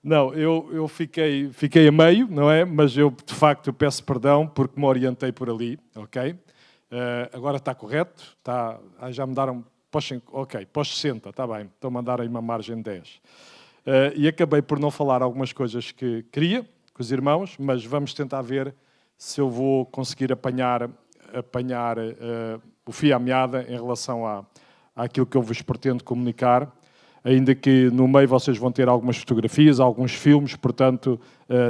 Não, eu fiquei a meio, não é? Mas eu, de facto, peço perdão porque me orientei por ali, ok? Agora está correto? Está, já me deram... Ok, pós 60, está bem. Estão a mandar aí uma margem de 10. E acabei por não falar algumas coisas que queria com os irmãos, mas vamos tentar ver se eu vou conseguir apanhar o fio à meada em relação àquilo que eu vos pretendo comunicar, ainda que no meio vocês vão ter algumas fotografias, alguns filmes, portanto,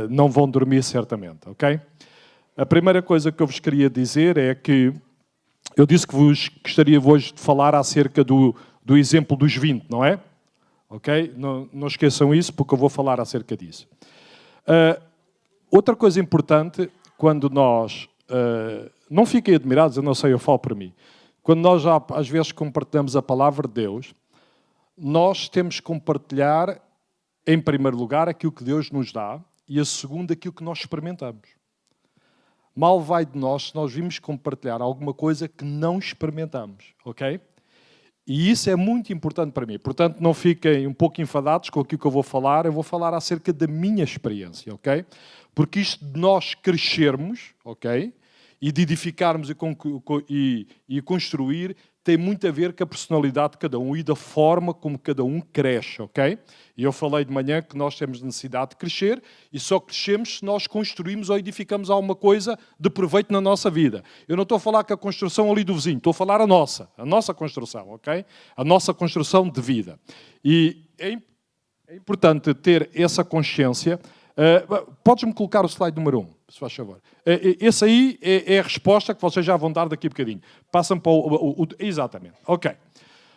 não vão dormir certamente, ok? A primeira coisa que eu vos queria dizer é que eu disse que vos gostaria hoje de falar acerca do exemplo dos 20, não é? Ok? Não esqueçam isso, porque eu vou falar acerca disso. Outra coisa importante, quando nós... não fiquem admirados, eu não sei, eu falo por mim. Quando nós, às vezes, compartilhamos a palavra de Deus, nós temos que compartilhar, em primeiro lugar, aquilo que Deus nos dá e, a segundo, aquilo que nós experimentamos. Mal vai de nós se nós vimos compartilhar alguma coisa que não experimentamos, ok? E isso é muito importante para mim. Portanto, não fiquem um pouco enfadados com aquilo que eu vou falar acerca da minha experiência, ok? Porque isto de nós crescermos, ok? E de edificarmos e construir tem muito a ver com a personalidade de cada um e da forma como cada um cresce, ok? E eu falei de manhã que nós temos necessidade de crescer e só crescemos se nós construímos ou edificamos alguma coisa de proveito na nossa vida. Eu não estou a falar com a construção ali do vizinho, estou a falar a nossa construção, ok? A nossa construção de vida. E é importante ter essa consciência. Podes-me colocar o slide número 1, se faz favor. Esse aí é a resposta que vocês já vão dar daqui a bocadinho. Passam para exatamente. Ok.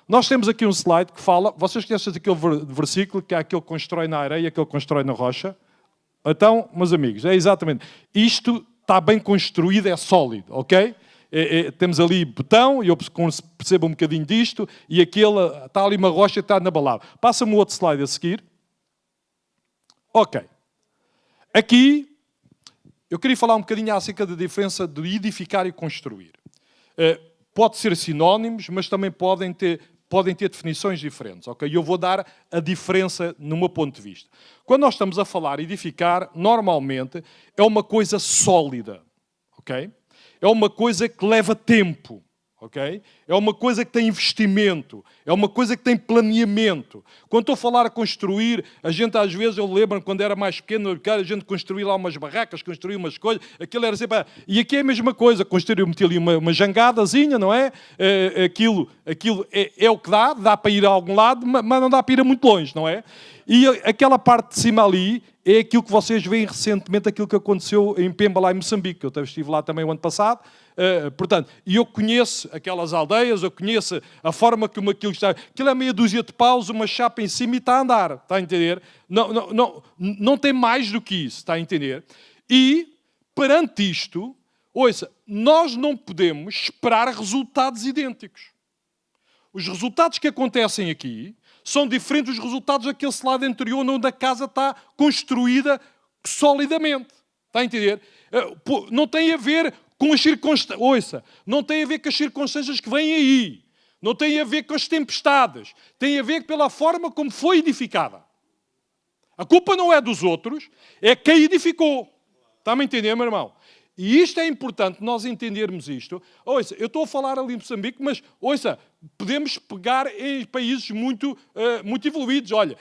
Nós temos aqui um slide que fala... Vocês conhecem aquele versículo que é aquele que constrói na areia, aquele que constrói na rocha? Então, meus amigos, é exatamente. Isto está bem construído, é sólido, ok? Temos ali betão, e eu percebo um bocadinho disto, e aquele está ali uma rocha que está inabalável. Passa-me o outro slide a seguir. Ok. Aqui, eu queria falar um bocadinho acerca da diferença de edificar e construir. Pode ser sinónimos, mas também podem ter definições diferentes. Okay? Eu vou dar a diferença no meu ponto de vista. Quando nós estamos a falar edificar, normalmente é uma coisa sólida. Okay? É uma coisa que leva tempo. Okay? É uma coisa que tem investimento, é uma coisa que tem planeamento. Quando estou a falar a construir, a gente às vezes, eu lembro quando era mais pequeno, a gente construía lá umas barracas, construía umas coisas, aquilo era sempre... E aqui é a mesma coisa, construir, eu meti ali uma jangadazinha, não é? Aquilo é o que dá para ir a algum lado, mas não dá para ir a muito longe, não é? E aquela parte de cima ali é aquilo que vocês veem recentemente, aquilo que aconteceu em Pemba, lá em Moçambique, que eu estive lá também o ano passado. Portanto, e eu conheço aquelas aldeias, eu conheço a forma como aquilo está. Aquilo é meia dúzia de paus, uma chapa em cima e está a andar, está a entender? Não tem mais do que isso, está a entender? E, perante isto, ouça, nós não podemos esperar resultados idênticos. Os resultados que acontecem aqui são diferentes dos resultados daquele lado anterior, onde a casa está construída solidamente. Está a entender? Não tem a ver com as circunstâncias. Ouça, não tem a ver com as circunstâncias que vêm aí. Não tem a ver com as tempestades. Tem a ver pela forma como foi edificada. A culpa não é dos outros, é quem edificou. Está-me a entender, meu irmão? E isto é importante, nós entendermos isto. Ouça, eu estou a falar ali em Moçambique, mas, ouça, podemos pegar em países muito evoluídos. Olha,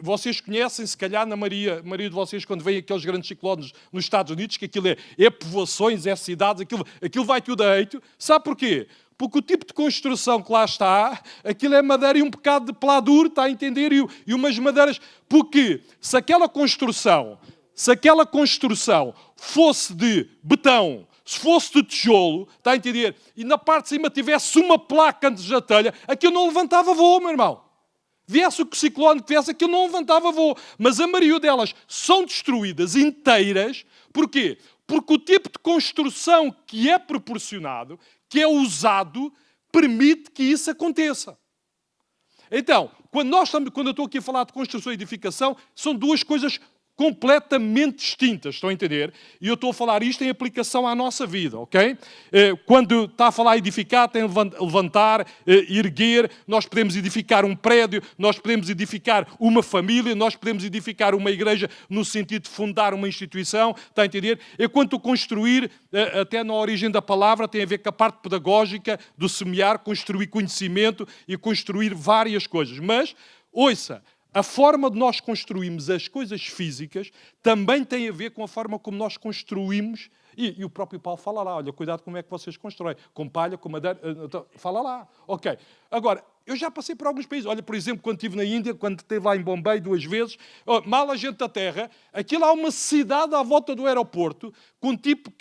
vocês conhecem, se calhar, na maioria de vocês, quando vêm aqueles grandes ciclones nos Estados Unidos, que aquilo é povoações, é cidades, aquilo vai tudo a eito. Sabe porquê? Porque o tipo de construção que lá está, aquilo é madeira e um bocado de peladuro, está a entender? E umas madeiras... Porque se aquela construção fosse de betão, se fosse de tijolo, está a entender? E na parte de cima tivesse uma placa antes da telha, aquilo não levantava voo, meu irmão. Viesse o ciclone que viesse, aquilo não levantava voo. Mas a maioria delas são destruídas inteiras. Porquê? Porque o tipo de construção que é proporcionado, que é usado, permite que isso aconteça. Então, quando eu estou aqui a falar de construção e edificação, são duas coisas completamente distintas, estão a entender? E eu estou a falar isto em aplicação à nossa vida, ok? Quando está a falar edificar, tem levantar, erguer, nós podemos edificar um prédio, nós podemos edificar uma família, nós podemos edificar uma igreja no sentido de fundar uma instituição, está a entender? Quanto a construir, até na origem da palavra, tem a ver com a parte pedagógica do semear, construir conhecimento e construir várias coisas. Mas, ouça, a forma de nós construirmos as coisas físicas também tem a ver com a forma como nós construímos, e o próprio Paulo fala lá, olha, cuidado como é que vocês constroem, com palha, com madeira, fala lá. Ok. Agora, eu já passei por alguns países, olha, por exemplo, quando estive na Índia, quando estive lá em Bombay 2 vezes, mal a gente da terra, aquilo há uma cidade à volta do aeroporto, com tipo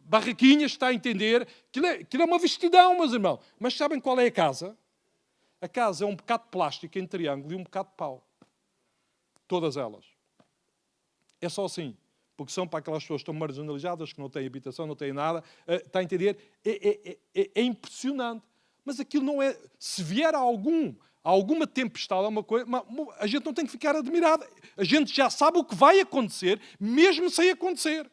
barraquinhas, está a entender, aquilo é uma vestidão, meus irmãos. Mas sabem qual é a casa? A casa é um bocado de plástico em triângulo e um bocado de pau. Todas elas. É só assim. Porque são para aquelas pessoas que estão marginalizadas, que não têm habitação, não têm nada. Está a entender? É impressionante. Mas aquilo não é... Se vier alguma tempestade, alguma coisa, a gente não tem que ficar admirado. A gente já sabe o que vai acontecer, mesmo sem acontecer.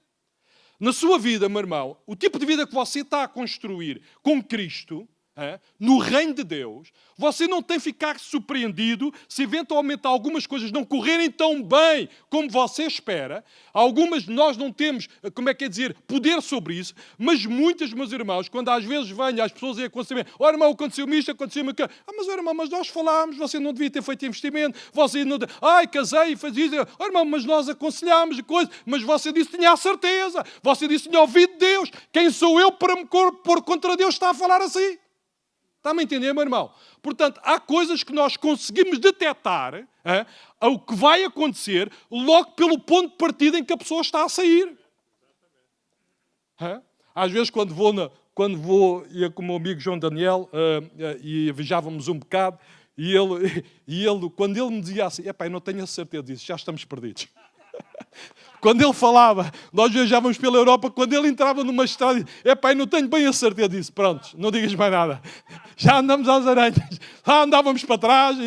Na sua vida, meu irmão, o tipo de vida que você está a construir com Cristo... no reino de Deus, você não tem que ficar surpreendido se eventualmente algumas coisas não correrem tão bem como você espera. Algumas nós não temos, poder sobre isso, mas muitas, meus irmãos, quando às vezes vêm as pessoas a aconselhar, olha, irmão, aconteceu-me isto, aconteceu-me aquilo. Mas, irmão, mas nós falámos, você não devia ter feito investimento, você não... casei e faz isso. Irmão, mas nós aconselhámos coisas, mas você disse que tinha a certeza, você disse que tinha ouvido Deus. Quem sou eu para me pôr contra Deus está a falar assim? Está-me a entender, meu irmão? Portanto, há coisas que nós conseguimos detectar o que vai acontecer logo pelo ponto de partida em que a pessoa está a sair. Às vezes, quando ia com o meu amigo João Daniel e viajávamos um bocado, e ele, quando ele me dizia assim, eu não tenho a certeza disso, já estamos perdidos. Quando ele falava, nós viajávamos pela Europa, quando ele entrava numa estrada, não tenho bem a certeza disso. Pronto, não digas mais nada. Já andamos às aranhas, já andávamos para trás.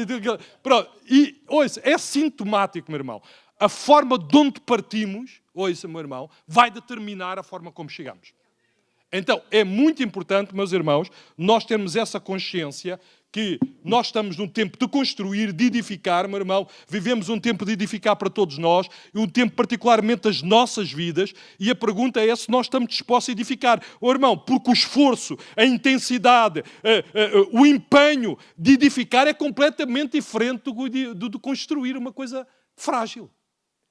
Pronto. E, ouça, é sintomático, meu irmão. A forma de onde partimos, ouça, meu irmão, vai determinar a forma como chegamos. Então, é muito importante, meus irmãos, nós termos essa consciência que nós estamos num tempo de construir, de edificar, meu irmão, vivemos um tempo de edificar para todos nós, e um tempo particularmente das nossas vidas, e a pergunta é se nós estamos dispostos a edificar. Irmão, porque o esforço, a intensidade, o empenho de edificar é completamente diferente de construir uma coisa frágil.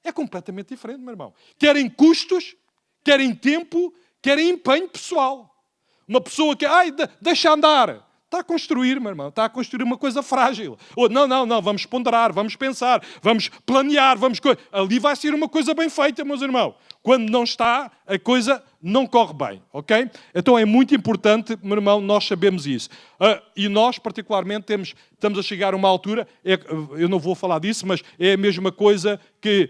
É completamente diferente, meu irmão. Quer em custos, quer em tempo, quer em empenho pessoal. Uma pessoa que, deixa andar... Está a construir, meu irmão, está a construir uma coisa frágil. Ou, não, vamos ponderar, vamos pensar, vamos planear, ali vai ser uma coisa bem feita, meus irmãos. Quando não está, a coisa não corre bem, ok? Então é muito importante, meu irmão, nós sabemos isso. E nós, particularmente, estamos a chegar a uma altura, eu não vou falar disso, mas é a mesma coisa que,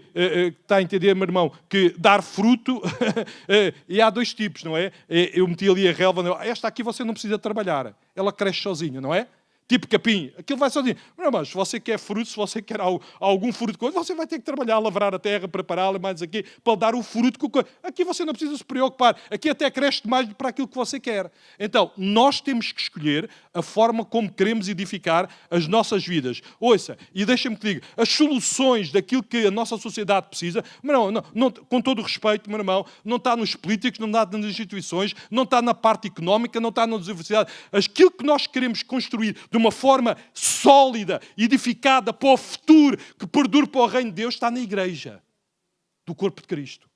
está a entender, meu irmão, que dar fruto, e há dois tipos, não é? Eu meti ali a relva, esta aqui você não precisa trabalhar, ela cresce sozinha, não é? Tipo capim, aquilo vai sozinho. Mas se você quer fruto, se você quer algum fruto, você vai ter que trabalhar, lavrar a terra, prepará-la, mais aqui, para dar o fruto. Aqui você não precisa se preocupar. Aqui até cresce mais para aquilo que você quer. Então, nós temos que escolher a forma como queremos edificar as nossas vidas. Ouça, e deixa-me que diga, as soluções daquilo que a nossa sociedade precisa, não, com todo o respeito, meu irmão, não está nos políticos, não está nas instituições, não está na parte económica, não está nas universidades. Aquilo que nós queremos construir de uma forma sólida, edificada para o futuro, que perdure para o reino de Deus, está na igreja do corpo de Cristo.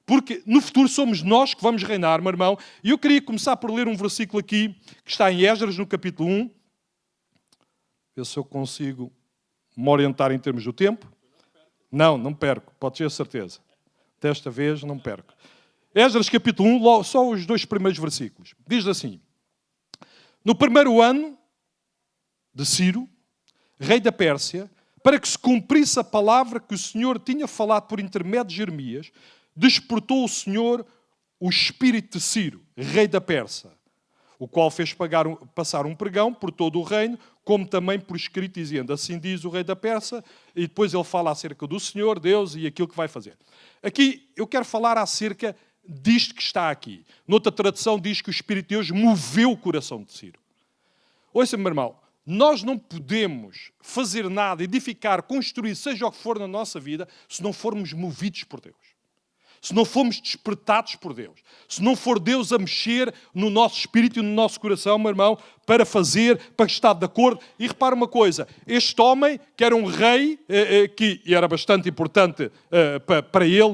Porque no futuro somos nós que vamos reinar, meu irmão. E eu queria começar por ler um versículo aqui, que está em Esdras, no capítulo 1. Ver se eu consigo me orientar em termos do tempo. Não perco, pode ter certeza. Desta vez não perco. Esdras, capítulo 1, só os 2 primeiros versículos. Diz assim: no primeiro ano de Ciro, rei da Pérsia, para que se cumprisse a palavra que o Senhor tinha falado por intermédio de Jeremias, despertou o Senhor o espírito de Ciro, rei da Pérsia, o qual fez passar um pregão por todo o reino, como também por escrito, dizendo, assim diz o rei da Pérsia, e depois ele fala acerca do Senhor, Deus e aquilo que vai fazer. Aqui eu quero falar acerca disto que está aqui. Noutra tradução diz que o Espírito de Deus moveu o coração de Ciro. Ouça-me, meu irmão, nós não podemos fazer nada, edificar, construir, seja o que for na nossa vida, se não formos movidos por Deus. Se não formos despertados por Deus. Se não for Deus a mexer no nosso espírito e no nosso coração, meu irmão, para fazer, para estar de acordo. E repara uma coisa, este homem, que era um rei, que era bastante importante para ele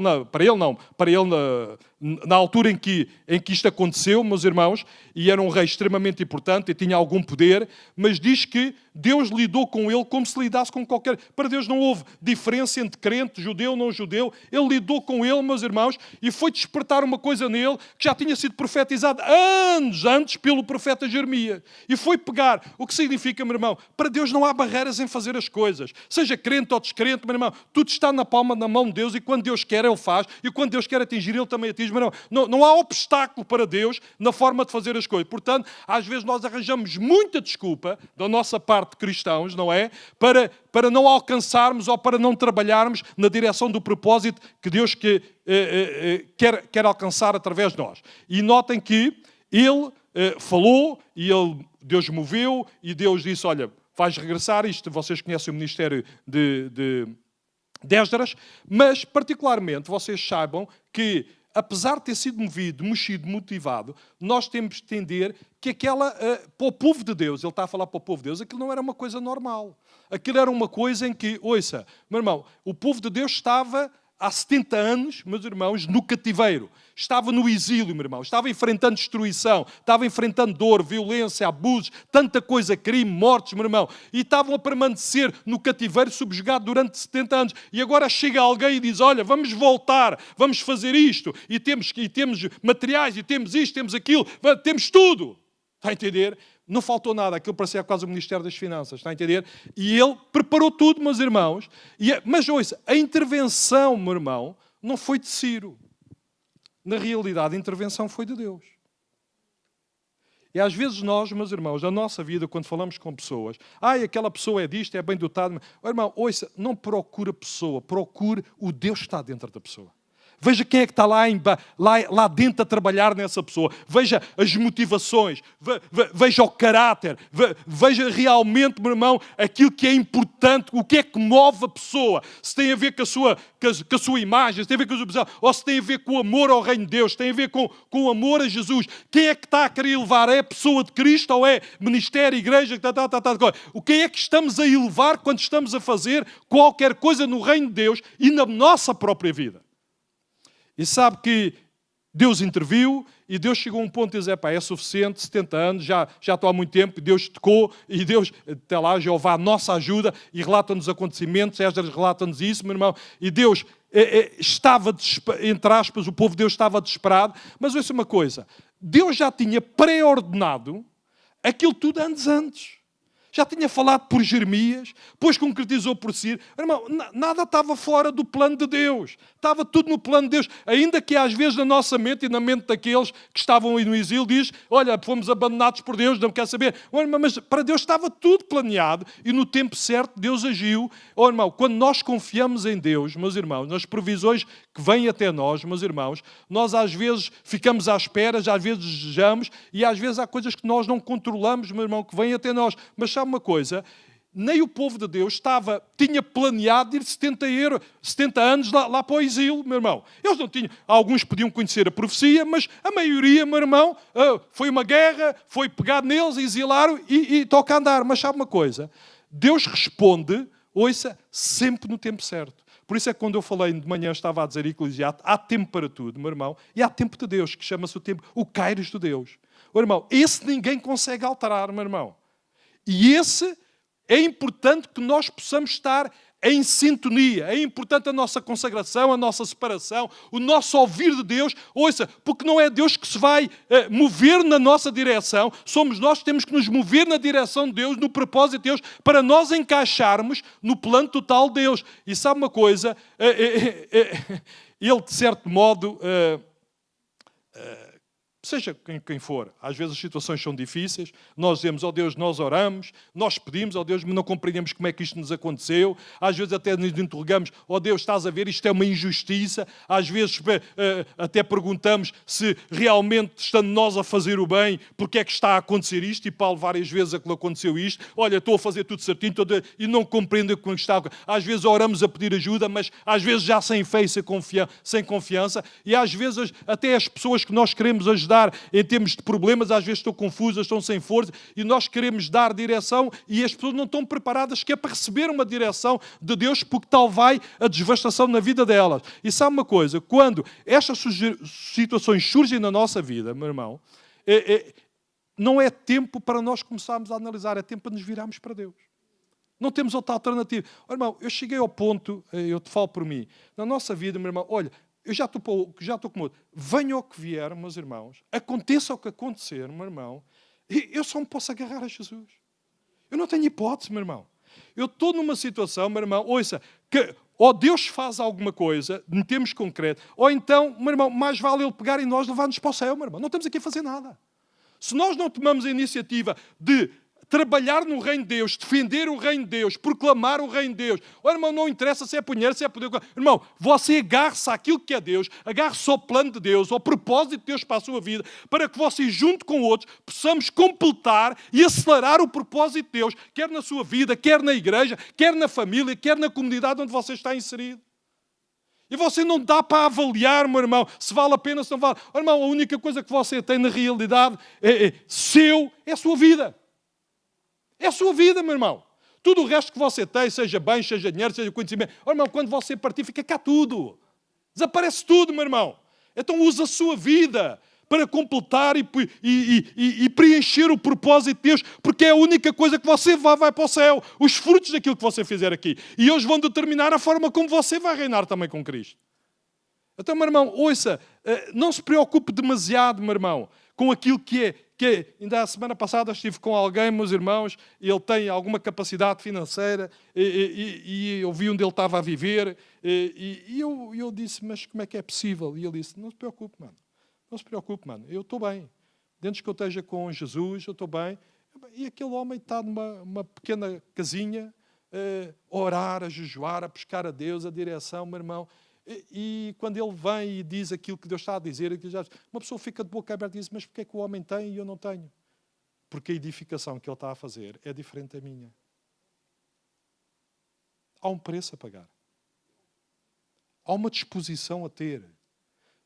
na altura em que isto aconteceu, meus irmãos, e era um rei extremamente importante e tinha algum poder, mas diz que Deus lidou com ele como se lidasse com qualquer... Para Deus não houve diferença entre crente, judeu, não judeu. Ele lidou com ele, meus irmãos, e foi despertar uma coisa nele que já tinha sido profetizada anos antes pelo profeta Jeremias. E foi pegar. O que significa, meu irmão? Para Deus não há barreiras em fazer as coisas. Seja crente ou descrente, meu irmão, tudo está na palma da mão de Deus e quando Deus quer, Ele faz. E quando Deus quer atingir, Ele também atinge. Meu irmão, não há obstáculo para Deus na forma de fazer as coisas. Portanto, às vezes nós arranjamos muita desculpa da nossa parte de cristãos, não é? Para não alcançarmos ou para não trabalharmos na direção do propósito que Deus quer alcançar através de nós. E notem que Ele falou e Deus moveu e Deus disse, olha, vais regressar isto. Vocês conhecem o ministério de Esdras, mas particularmente vocês saibam que apesar de ter sido movido, mexido, motivado, nós temos de entender que para o povo de Deus, ele está a falar para o povo de Deus, aquilo não era uma coisa normal. Aquilo era uma coisa em que, ouça, meu irmão, o povo de Deus estava há 70 anos, meus irmãos, no cativeiro. Estava no exílio, meu irmão. Estava enfrentando destruição. Estava enfrentando dor, violência, abusos, tanta coisa, crime, mortes, meu irmão. E estavam a permanecer no cativeiro subjugado durante 70 anos. E agora chega alguém e diz, olha, vamos voltar, vamos fazer isto. E temos materiais, e temos isto, temos aquilo, temos tudo. Está a entender? Não faltou nada, aquilo parecia quase o Ministério das Finanças, está a entender? E ele preparou tudo, meus irmãos. Mas ouça, a intervenção, meu irmão, não foi de Ciro. Na realidade, a intervenção foi de Deus. E às vezes nós, meus irmãos, na nossa vida, quando falamos com pessoas, aquela pessoa é disto, é bem dotada. Irmão, ouça, não procure a pessoa, procure o Deus que está dentro da pessoa. Veja quem é que está lá dentro a trabalhar nessa pessoa. Veja as motivações. Veja o caráter. Veja realmente, meu irmão, aquilo que é importante. O que é que move a pessoa. Se tem a ver com a sua imagem, se tem a ver com a sua pessoa, ou se tem a ver com o amor ao reino de Deus, se tem a ver com o amor a Jesus. Quem é que está a querer elevar? É a pessoa de Cristo ou é ministério, igreja? O que é que estamos a elevar quando estamos a fazer qualquer coisa no reino de Deus e na nossa própria vida? E sabe que Deus interviu e Deus chegou a um ponto de dizer, é suficiente, 70 anos, já estou há muito tempo, Deus tocou e Deus, até lá, Jeová, a nossa ajuda e relata-nos acontecimentos, Esdras relata-nos isso, meu irmão, e Deus estava, entre aspas, o povo de Deus estava desesperado, mas ouça uma coisa, Deus já tinha pré-ordenado aquilo tudo antes. Já tinha falado por Jeremias, depois concretizou por Ciro. Irmão, nada estava fora do plano de Deus. Estava tudo no plano de Deus. Ainda que às vezes na nossa mente e na mente daqueles que estavam aí no exílio, diz, olha, fomos abandonados por Deus, não quer saber. Mas para Deus estava tudo planeado e no tempo certo Deus agiu. Irmão, quando nós confiamos em Deus, meus irmãos, nas provisões que vêm até nós, meus irmãos, nós às vezes ficamos à espera, às vezes desejamos e às vezes há coisas que nós não controlamos, meu irmão, que vêm até nós. Mas sabe uma coisa, nem o povo de Deus tinha planeado ir 70 anos lá para o exílio, meu irmão. Eles não tinham, alguns podiam conhecer a profecia, mas a maioria, meu irmão, foi uma guerra, foi pegado neles, exilaram e toca a andar. Mas sabe uma coisa, Deus responde, ouça, sempre no tempo certo. Por isso é que quando eu falei de manhã, estava a dizer Eclesiastes, há tempo para tudo, meu irmão, e há tempo de Deus, que chama-se o tempo, o Kairos de Deus. Meu irmão, esse ninguém consegue alterar, meu irmão. E esse é importante que nós possamos estar em sintonia. É importante a nossa consagração, a nossa separação, o nosso ouvir de Deus. Ouça, porque não é Deus que se vai mover na nossa direção. Somos nós que temos que nos mover na direção de Deus, no propósito de Deus, para nós encaixarmos no plano total de Deus. E sabe uma coisa? Ele, de certo modo, seja quem for. Às vezes as situações são difíceis, nós dizemos, ó Deus, nós oramos, nós pedimos, ó Deus, mas não compreendemos como é que isto nos aconteceu. Às vezes até nos interrogamos, ó Deus, estás a ver, isto é uma injustiça. Às vezes até perguntamos se realmente, estando nós a fazer o bem, porque é que está a acontecer isto? E Paulo várias vezes é que lhe aconteceu isto. Olha, estou a fazer tudo certinho e não compreendo como está. Às vezes oramos a pedir ajuda, mas às vezes já sem fé e sem confiança. E às vezes até as pessoas que nós queremos ajudar em termos de problemas, às vezes estão confusas, estão sem força, e nós queremos dar direção e as pessoas não estão preparadas que é para receber uma direção de Deus, porque tal vai a devastação na vida delas. E sabe uma coisa? Quando estas situações surgem na nossa vida, meu irmão, não é tempo para nós começarmos a analisar, é tempo para nos virarmos para Deus. Não temos outra alternativa. Oh, irmão, eu cheguei ao ponto, eu te falo por mim, na nossa vida, meu irmão, olha, eu já estou como outro. Venha o que vier, meus irmãos, aconteça o que acontecer, meu irmão, eu só me posso agarrar a Jesus. Eu não tenho hipótese, meu irmão. Eu estou numa situação, meu irmão, ouça, que ou Deus faz alguma coisa, em termos concretos, ou então, meu irmão, mais vale Ele pegar em nós e levar-nos para o céu, meu irmão. Não estamos aqui a fazer nada. Se nós não tomamos a iniciativa de trabalhar no reino de Deus, defender o reino de Deus, proclamar o reino de Deus. Oh, irmão, não interessa se é dinheiro, se é poder. Irmão, você agarre-se àquilo que é Deus, agarre-se ao plano de Deus, ao propósito de Deus para a sua vida, para que você, junto com outros, possamos completar e acelerar o propósito de Deus, quer na sua vida, quer na igreja, quer na família, quer na comunidade onde você está inserido. E você não dá para avaliar, meu irmão, se vale a pena, se não vale. Oh, irmão, a única coisa que você tem na realidade é a sua vida. É a sua vida, meu irmão. Tudo o resto que você tem, seja bem, seja dinheiro, seja conhecimento. Oh, irmão, quando você partir, fica cá tudo. Desaparece tudo, meu irmão. Então usa a sua vida para completar e preencher o propósito de Deus, porque é a única coisa que você vai para o céu. Os frutos daquilo que você fizer aqui. E eles vão determinar a forma como você vai reinar também com Cristo. Então, meu irmão, ouça, não se preocupe demasiado, meu irmão, com aquilo que é. Ainda a semana passada estive com alguém, meus irmãos, e ele tem alguma capacidade financeira, e eu vi onde ele estava a viver, e eu disse, mas como é que é possível? E ele disse, não se preocupe, mano. Não se preocupe, mano. Eu estou bem. Dentro que eu esteja com Jesus, eu estou bem. E aquele homem está numa pequena casinha, a orar, a jejuar, a buscar a Deus, a direção, meu irmão. E quando ele vem e diz aquilo que Deus está a dizer, uma pessoa fica de boca aberta e diz, mas porquê é que o homem tem e eu não tenho? Porque a edificação que ele está a fazer é diferente da minha. Há um preço a pagar. Há uma disposição a ter.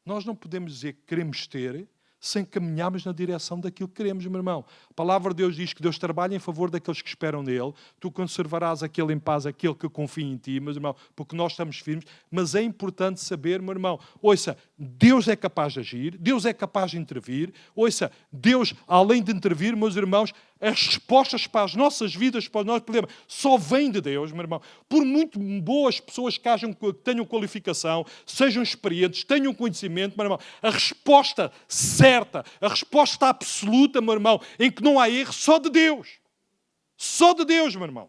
Nós não podemos dizer que queremos ter sem caminharmos na direção daquilo que queremos, meu irmão. A palavra de Deus diz que Deus trabalha em favor daqueles que esperam nele. Tu conservarás aquele em paz, aquele que confia em ti, meu irmão, porque nós estamos firmes. Mas é importante saber, meu irmão, ouça, Deus é capaz de agir, Deus é capaz de intervir. Ouça, Deus, além de intervir, meus irmãos, as respostas para as nossas vidas, para os nossos problemas, só vêm de Deus, meu irmão. Por muito boas pessoas que tenham qualificação, sejam experientes, tenham conhecimento, meu irmão, a resposta certa, a resposta absoluta, meu irmão, em que não há erro, só de Deus. Só de Deus, meu irmão.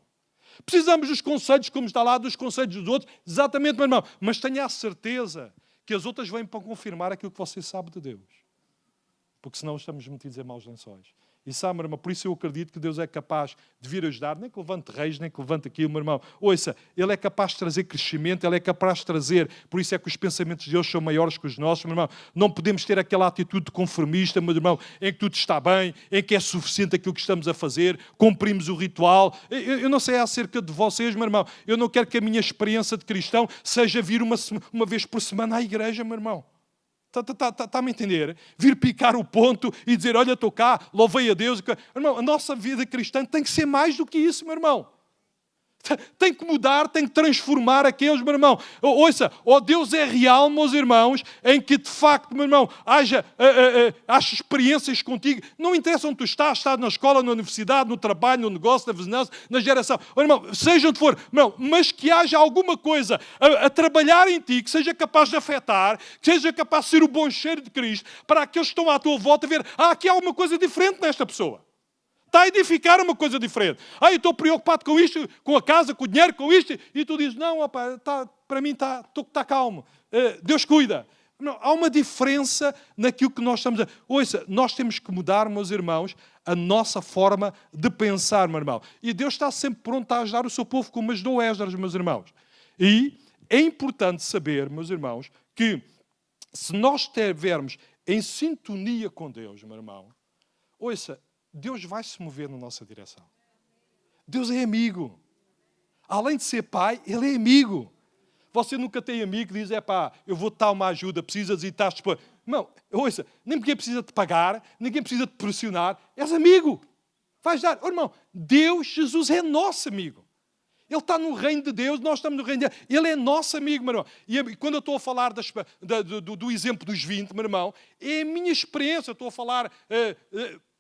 Precisamos dos conselhos, como está lá, dos conselhos dos outros, exatamente, meu irmão. Mas tenha a certeza que as outras vêm para confirmar aquilo que você sabe de Deus. Porque senão estamos metidos em maus lençóis. E sabe, meu irmão, por isso eu acredito que Deus é capaz de vir ajudar, nem que levante reis, nem que levante aquilo, meu irmão. Ouça, Ele é capaz de trazer crescimento, Ele é capaz de trazer, por isso é que os pensamentos de Deus são maiores que os nossos, meu irmão. Não podemos ter aquela atitude conformista, meu irmão, em que tudo está bem, em que é suficiente aquilo que estamos a fazer, cumprimos o ritual. Eu não sei acerca de vocês, meu irmão, eu não quero que a minha experiência de cristão seja vir uma vez por semana à igreja, meu irmão. Está-me a entender? Vir picar o ponto e dizer, olha, estou cá, louvei a Deus. Irmão, a nossa vida cristã tem que ser mais do que isso, meu irmão. Tem que mudar, tem que transformar aqueles, meu irmão. Ouça, Deus é real, meus irmãos, em que de facto, meu irmão, haja experiências contigo. Não interessa onde tu estás na escola, na universidade, no trabalho, no negócio, na vizinhança, na geração. Irmão, seja onde for, irmão, mas que haja alguma coisa a trabalhar em ti, que seja capaz de afetar, que seja capaz de ser o bom cheiro de Cristo, para aqueles que estão à tua volta ver, aqui há alguma coisa diferente nesta pessoa. Está a edificar uma coisa diferente. Eu estou preocupado com isto, com a casa, com o dinheiro, com isto. E tu dizes, não, opa, para mim está calmo. Deus cuida. Não, há uma diferença naquilo que nós estamos a... Ouça, nós temos que mudar, meus irmãos, a nossa forma de pensar, meu irmão. E Deus está sempre pronto a ajudar o seu povo, como ajudou Esdras, meus irmãos. E é importante saber, meus irmãos, que se nós estivermos em sintonia com Deus, meu irmão, ouça, Deus vai se mover na nossa direção. Deus é amigo. Além de ser pai, Ele é amigo. Você nunca tem amigo que diz, eu vou-te dar uma ajuda, precisas e estás disposto. Não, ouça, ninguém precisa te pagar, ninguém precisa te pressionar. És amigo. Vais dar. Oh, irmão, Deus, Jesus é nosso amigo. Ele está no reino de Deus, nós estamos no reino de Deus. Ele é nosso amigo, meu irmão. E quando eu estou a falar do exemplo dos 20, meu irmão, é a minha experiência. Eu estou a falar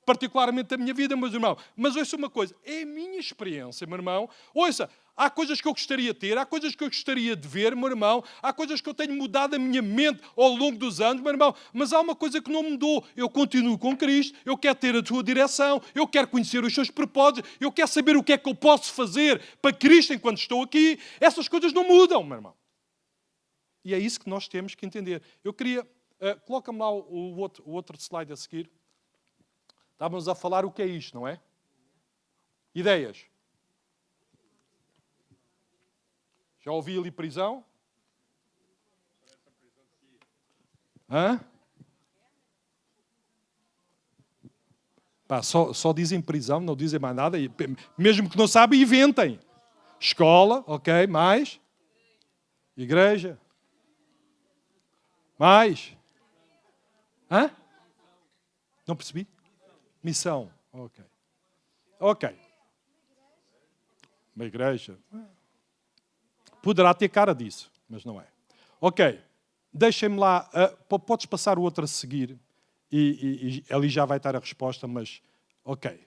particularmente da minha vida, meus irmãos. Mas ouça uma coisa, é a minha experiência, meu irmão. Ouça, há coisas que eu gostaria de ter, há coisas que eu gostaria de ver, meu irmão. Há coisas que eu tenho mudado a minha mente ao longo dos anos, meu irmão. Mas há uma coisa que não mudou. Eu continuo com Cristo, eu quero ter a tua direção, eu quero conhecer os seus propósitos, eu quero saber o que é que eu posso fazer para Cristo enquanto estou aqui. Essas coisas não mudam, meu irmão. E é isso que nós temos que entender. Eu queria... coloca-me lá o outro slide a seguir. Estávamos a falar o que é isto, não é? Ideias. Já ouvi ali prisão? Hã? Só dizem prisão, não dizem mais nada. Mesmo que não sabem, inventem. Escola, ok, mais. Igreja. Mais. Hã? Não percebi? Missão. Ok. Ok. Uma igreja. Poderá ter cara disso, mas não é. Ok. Deixem-me lá. Podes passar o outro a seguir. E ali já vai estar a resposta, mas... Ok.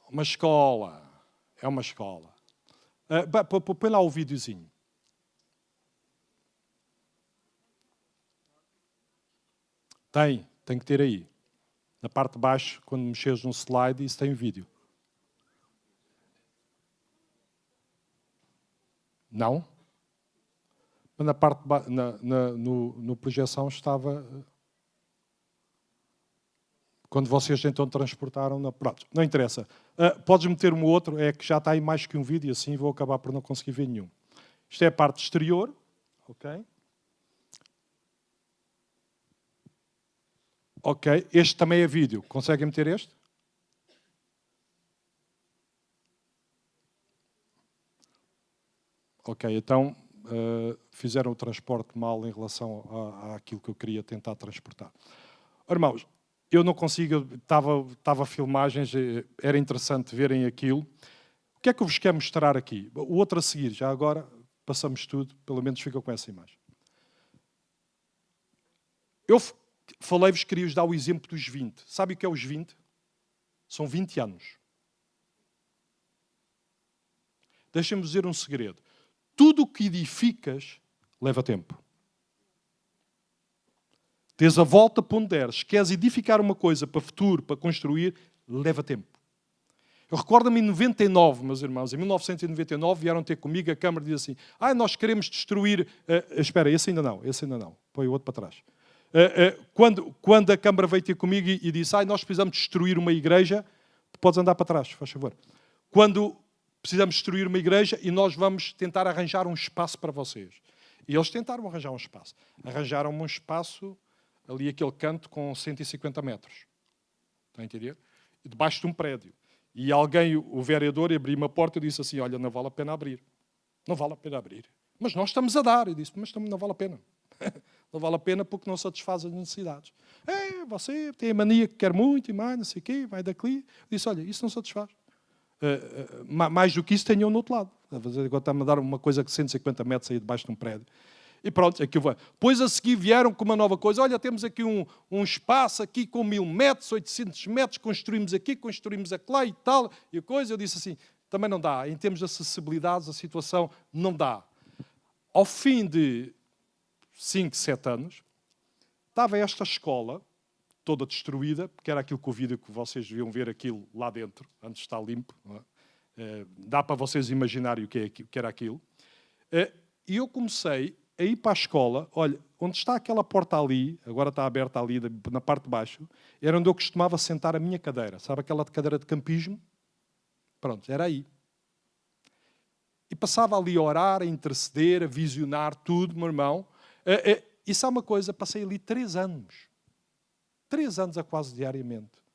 Uma escola. É uma escola. Põe lá o videozinho. Tem que ter aí. Na parte de baixo, quando mexeres no slide, isso tem vídeo. Não? Mas na parte de baixo, no projeção estava... Quando vocês então transportaram... Pronto, não interessa. Podes meter um outro, é que já está aí mais que um vídeo, assim vou acabar por não conseguir ver nenhum. Isto é a parte exterior. Ok. Ok, este também é vídeo. Conseguem meter este? Ok, então fizeram o transporte mal em relação àquilo que eu queria tentar transportar. Irmãos, eu não consigo, estava filmagens, era interessante verem aquilo. O que é que eu vos quero mostrar aqui? O outro a seguir, já agora passamos tudo, pelo menos fica com essa imagem. Eu falei-vos que queria-vos dar o exemplo dos 20. Sabe o que é os 20? São 20 anos. Deixem-me dizer um segredo. Tudo o que edificas leva tempo. Tens a volta para onde deres. Queres edificar uma coisa para futuro, para construir, leva tempo. Eu recordo-me em 99, meus irmãos, em 1999 vieram ter comigo a Câmara e diz assim, nós queremos destruir... espera, esse ainda não. Põe o outro para trás. Quando a Câmara veio ter comigo e disse, nós precisamos destruir uma igreja, podes andar para trás, faz favor. Quando precisamos destruir uma igreja e nós vamos tentar arranjar um espaço para vocês. E eles tentaram arranjar um espaço. Arranjaram um espaço, ali aquele canto, com 150 metros. Está a entender? Debaixo de um prédio. E alguém, o vereador, abriu uma porta e disse assim, olha, não vale a pena abrir. Não vale a pena abrir. Mas nós estamos a dar. Eu disse, mas não vale a pena. Não vale a pena porque não satisfaz as necessidades. Você tem a mania que quer muito e mais, não sei o quê, vai daqui. Eu disse, olha, isso não satisfaz. Mais do que isso, tenham no outro lado. Agora está-me a dar uma coisa que 150 metros aí debaixo de um prédio. E pronto, aqui vai. Depois a seguir vieram com uma nova coisa. Olha, temos aqui um espaço aqui com 1000 metros, 800 metros, construímos aqui, construímos acolá e tal. E a coisa, eu disse assim, também não dá. Em termos de acessibilidade, a situação não dá. Ao fim de 5, 7 anos, estava esta escola toda destruída, porque era aquilo que o vídeo que vocês deviam ver aquilo lá dentro, antes de estar limpo. Não é? Dá para vocês imaginarem o que era aquilo. E eu comecei a ir para a escola, olha, onde está aquela porta ali, agora está aberta ali na parte de baixo, era onde eu costumava sentar a minha cadeira. Sabe aquela cadeira de campismo? Pronto, era aí. E passava ali a orar, a interceder, a visionar tudo, meu irmão. E sabe uma coisa? Passei ali 3 anos. 3 anos a quase diariamente.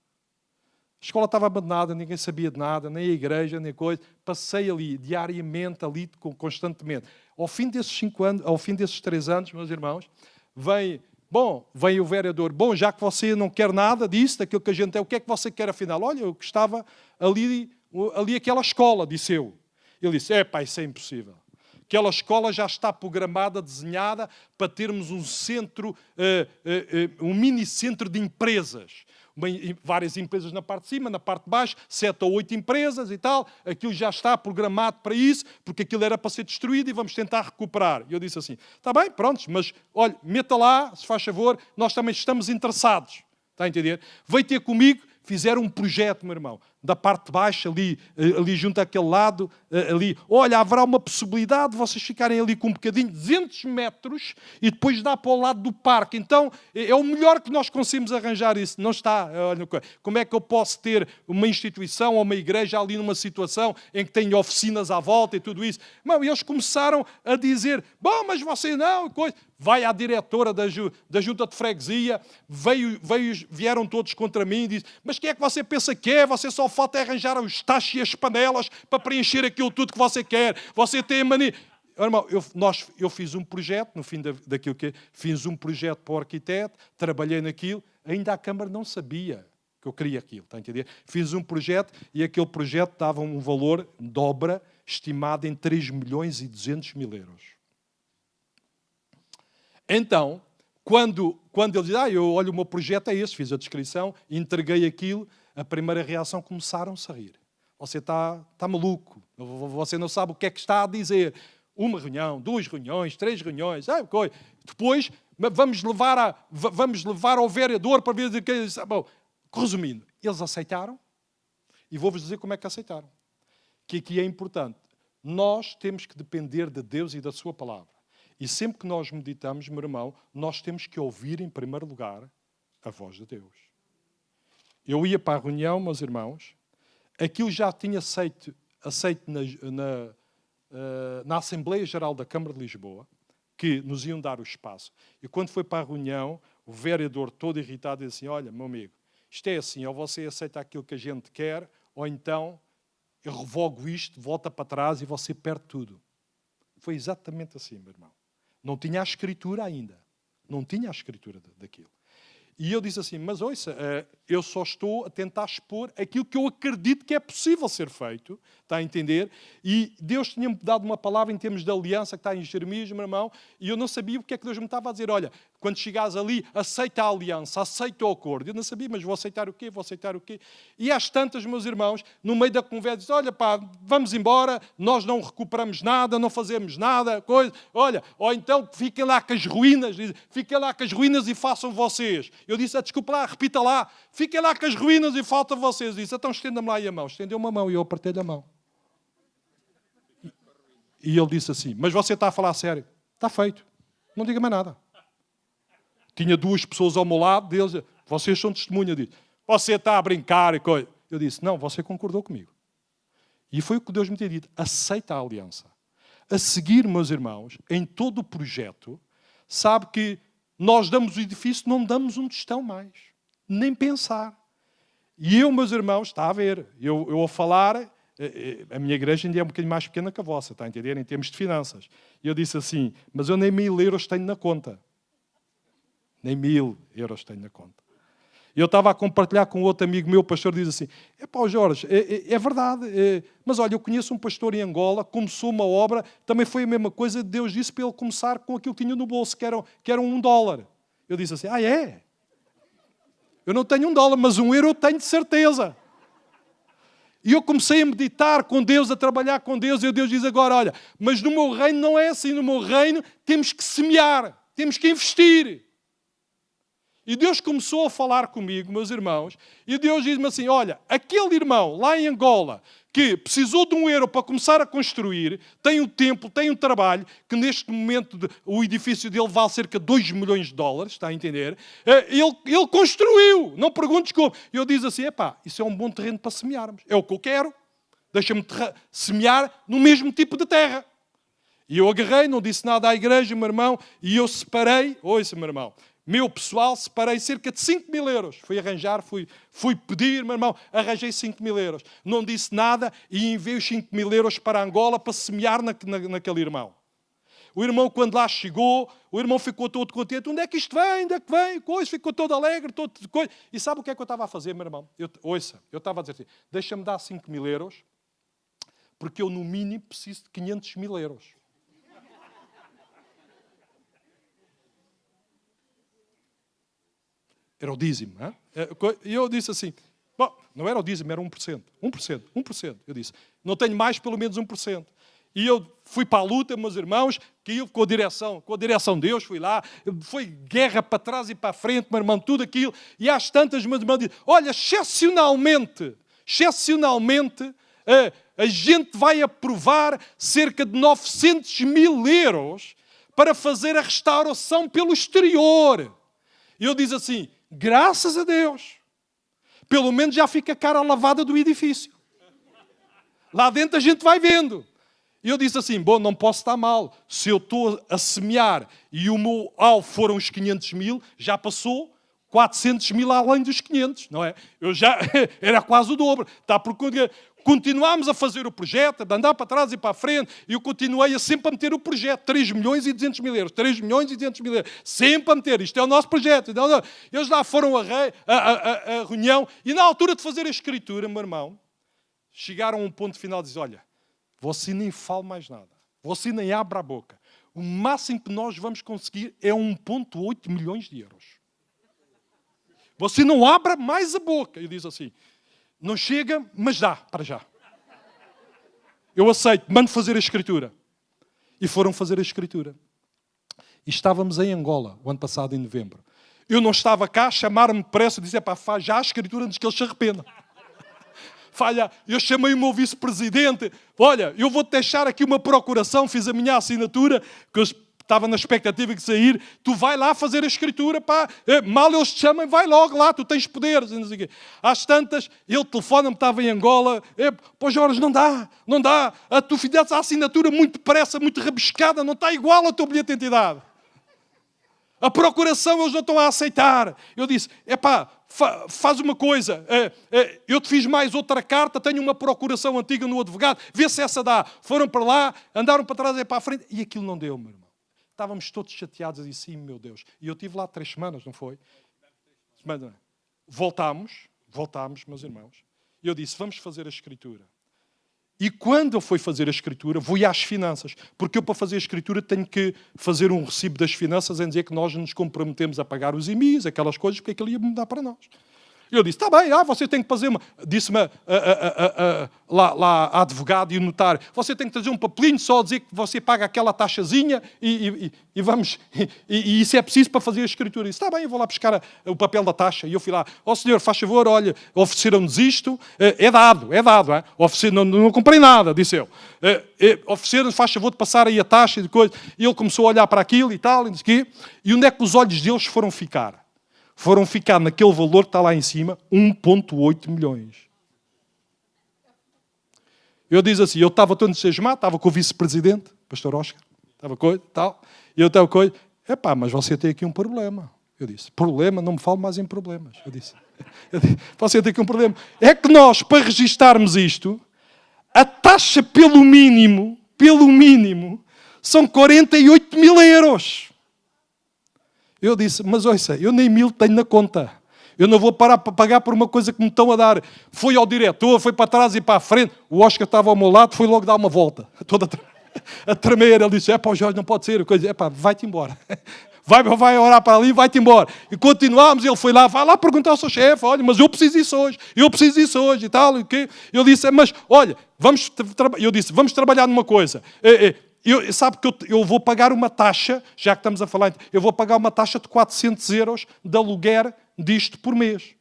A escola estava abandonada, ninguém sabia de nada, nem a igreja, nem coisa. Passei ali, diariamente, ali, constantemente. Ao fim desses 5 anos, ao fim desses 3 anos, meus irmãos, vem o vereador. Bom, já que você não quer nada disso, daquilo que a gente é, o que é que você quer afinal? Olha, eu gostava ali aquela escola, disse eu. Ele disse, isso é impossível. Aquela escola já está programada, desenhada, para termos um centro, um mini-centro de empresas. Várias empresas na parte de cima, na parte de baixo, 7 ou 8 empresas e tal. Aquilo já está programado para isso, porque aquilo era para ser destruído e vamos tentar recuperar. E eu disse assim, está bem, pronto, mas olha, meta lá, se faz favor, nós também estamos interessados. Está a entender? Veio ter comigo, fizeram um projeto, meu irmão, da parte de baixo, ali junto àquele lado, ali. Olha, haverá uma possibilidade de vocês ficarem ali com um bocadinho, 200 metros, e depois dá para o lado do parque. Então, é o melhor que nós conseguimos arranjar isso. Não está. Olha, como é que eu posso ter uma instituição ou uma igreja ali numa situação em que tem oficinas à volta e tudo isso? Não, e eles começaram a dizer, bom, mas você não, coisa. Vai à diretora da junta de freguesia, vieram todos contra mim e disse, mas quem é que você pensa que é? Você só falta arranjar os tachos e as panelas para preencher aquilo tudo que você quer. Você tem a mania... Irmão, eu fiz um projeto, no fim daquilo que fiz um projeto para o arquiteto, trabalhei naquilo, ainda a Câmara não sabia que eu queria aquilo, está a entender? Fiz um projeto e aquele projeto dava um valor de obra estimado em 3.200.000 euros. Então, quando ele diz, eu olho, o meu projeto é este, fiz a descrição, entreguei aquilo, a primeira reação, começaram-se a rir. Você está maluco, você não sabe o que é que está a dizer. 1 reunião, 2 reuniões, 3 reuniões, depois vamos levar ao vereador para ver o que ele disse. Bom, resumindo, eles aceitaram, e vou-vos dizer como é que aceitaram. Que aqui é importante. Nós temos que depender de Deus e da sua palavra. E sempre que nós meditamos, meu irmão, nós temos que ouvir, em primeiro lugar, a voz de Deus. Eu ia para a reunião, meus irmãos, aquilo já tinha aceito na Assembleia Geral da Câmara de Lisboa, que nos iam dar o espaço. E quando foi para a reunião, o vereador todo irritado disse assim, olha, meu amigo, isto é assim, ou você aceita aquilo que a gente quer, ou então eu revogo isto, volta para trás e você perde tudo. Foi exatamente assim, meu irmão. Não tinha a escritura ainda. Não tinha a escritura daquilo. E eu disse assim, mas ouça, eu só estou a tentar expor aquilo que eu acredito que é possível ser feito, está a entender? E Deus tinha-me dado uma palavra em termos de aliança, que está em Jeremias, meu irmão, e eu não sabia o que é que Deus me estava a dizer. Olha, quando chegares ali, aceita a aliança, aceita o acordo. Eu não sabia, mas vou aceitar o quê? Vou aceitar o quê? E às tantas, meus irmãos, no meio da conversa, disse, olha pá, vamos embora, nós não recuperamos nada, não fazemos nada, coisa. Olha, ou então fiquem lá com as ruínas, fiquem lá com as ruínas e façam vocês. Eu disse, desculpa lá, repita lá, fiquem lá com as ruínas e falta vocês. Eu disse, então estenda-me lá aí a mão. Estendeu uma mão e eu apertei-lhe a mão. E ele disse assim, mas você está a falar a sério? Está feito, não diga mais nada. Tinha 2 pessoas ao meu lado, deles, vocês são testemunha disso. Você está a brincar e coisa. Eu disse, não, você concordou comigo. E foi o que Deus me tinha dito, aceita a aliança. A seguir, meus irmãos, em todo o projeto, sabe que nós damos o edifício, não damos um tostão mais. Nem pensar. E eu, meus irmãos, está a ver, eu a falar, a minha igreja ainda é um bocadinho mais pequena que a vossa, está a entender, em termos de finanças. E eu disse assim, mas eu nem 1.000 euros tenho na conta. Nem 1.000 euros tenho na conta. Eu estava a compartilhar com outro amigo meu, o pastor, diz assim, Jorge, é verdade, mas olha, eu conheço um pastor em Angola, começou uma obra, também foi a mesma coisa, Deus disse para ele começar com aquilo que tinha no bolso, que era $1. Eu disse assim, é? Eu não tenho $1, mas €1 eu tenho de certeza. E eu comecei a meditar com Deus, a trabalhar com Deus, e Deus diz agora, olha, mas no meu reino não é assim, no meu reino temos que semear, temos que investir. E Deus começou a falar comigo, meus irmãos, e Deus diz-me assim, olha, aquele irmão lá em Angola que precisou de €1 para começar a construir, tem um templo, tem um trabalho, que neste momento o edifício dele vale cerca de $2 milhões, está a entender? Ele construiu, não perguntes como. E eu diz assim, isso é um bom terreno para semearmos, é o que eu quero, deixa-me semear no mesmo tipo de terra. E eu agarrei, não disse nada à igreja, meu irmão, e eu separei, ouça, meu irmão, meu pessoal, separei cerca de 5 mil euros. Fui arranjar, fui pedir, meu irmão, arranjei 5 mil euros. Não disse nada e enviei os 5 mil euros para Angola para semear naquele irmão. O irmão, quando lá chegou, o irmão ficou todo contente. Onde é que isto vem? Onde é que vem? Coisa, ficou todo alegre. Coisa. E sabe o que é que eu estava a fazer, meu irmão? Eu estava a dizer assim, deixa-me dar 5 mil euros, porque eu, no mínimo, preciso de 500 mil euros. Era o dízimo. E eu disse assim, bom, não era o dízimo, era 1%. 1%. Eu disse, não tenho mais, pelo menos 1%. E eu fui para a luta, meus irmãos, que eu com a direção de Deus, fui lá, foi guerra para trás e para a frente, meu irmão, tudo aquilo. E às tantas, meus irmãos, dizem, olha, excepcionalmente, a gente vai aprovar cerca de 900 mil euros para fazer a restauração pelo exterior. E eu disse assim, graças a Deus, pelo menos já fica a cara lavada do edifício. Lá dentro a gente vai vendo. E eu disse assim, bom, não posso estar mal. Se eu estou a semear e o meu alvo foram os 500 mil, já passou 400 mil além dos 500, não é? Eu já era quase o dobro. Porque continuámos a fazer o projeto, de andar para trás e para a frente, e eu continuei sempre a meter o projeto, 3 milhões e 200 mil euros, 3 milhões e 200 mil euros, sempre a meter, isto é o nosso projeto. Eles lá foram a reunião, e na altura de fazer a escritura, meu irmão, chegaram a um ponto final e dizem, olha, você nem fala mais nada, você nem abre a boca, o máximo que nós vamos conseguir é 1,8 milhões de euros. Você não abra mais a boca. E diz assim, não chega, mas dá, para já. Eu aceito, mando fazer a escritura. E foram fazer a escritura. E estávamos em Angola, o ano passado, em novembro. Eu não estava cá, chamaram-me depressa e disseram, faz já a escritura antes que eles se arrependam. Eu chamei o meu vice-presidente, olha, eu vou-te deixar aqui uma procuração, fiz a minha assinatura, que eu estava na expectativa de sair, tu vai lá fazer a escritura, mal eles te chamam, vai logo lá, tu tens poderes. Às tantas, ele telefona-me, estava em Angola, pô Jorge, não dá, tu fizeste a assinatura muito depressa, muito rabiscada, não está igual ao teu bilhete de identidade. A procuração eles não estão a aceitar. Eu disse, faz uma coisa, eu te fiz mais outra carta, tenho uma procuração antiga no advogado, vê se essa dá. Foram para lá, andaram para trás e para a frente, e aquilo não deu, meu irmão. Estávamos todos chateados, e sim, meu Deus. E eu estive lá 3 semanas, não foi? Voltámos, meus irmãos. E eu disse, vamos fazer a escritura. E quando eu fui fazer a escritura, vou às finanças. Porque eu, para fazer a escritura, tenho que fazer um recibo das finanças em dizer que nós nos comprometemos a pagar os IMIs, aquelas coisas, porque aquilo ia mudar para nós. E eu disse, está bem, você tem que fazer uma... Disse-me lá a advogado e o notário, você tem que trazer um papelinho só a dizer que você paga aquela taxazinha e vamos... E isso é preciso para fazer a escritura. Eu disse, está bem, eu vou lá buscar o papel da taxa. E eu fui lá, senhor, faz favor, olha, ofereceram-nos isto, é dado. Não comprei nada, disse eu. Ofereceram-nos, faz favor de passar aí a taxa e de coisa. E ele começou a olhar para aquilo e tal, e disse quê? E onde é que os olhos deles foram ficar? Foram ficar naquele valor que está lá em cima, 1,8 milhões. Eu disse assim, eu estava todo entusiasmado, estava com o vice-presidente, pastor Oscar, estava coisa, tal, e eu estava coisa, mas você tem aqui um problema. Eu disse, problema? Não me fale mais em problemas. Eu disse, você tem aqui um problema. É que nós, para registarmos isto, a taxa pelo mínimo, são 48 mil euros. Eu disse, mas ouça, eu nem 1000 tenho na conta. Eu não vou parar para pagar por uma coisa que me estão a dar. Foi ao diretor, foi para trás e para a frente. O Oscar estava ao meu lado, foi logo dar uma volta. Toda a tremer. Ele disse, Jorge, não pode ser. Vai-te embora. Vai orar para ali, vai-te embora. E continuámos, ele foi lá, vai lá perguntar ao seu chefe, olha, mas eu preciso disso hoje, e tal. E eu disse, mas olha, vamos trabalhar numa coisa. sabe que eu vou pagar uma taxa, já que estamos a falar, eu vou pagar uma taxa de 400 euros de aluguer disto por mês.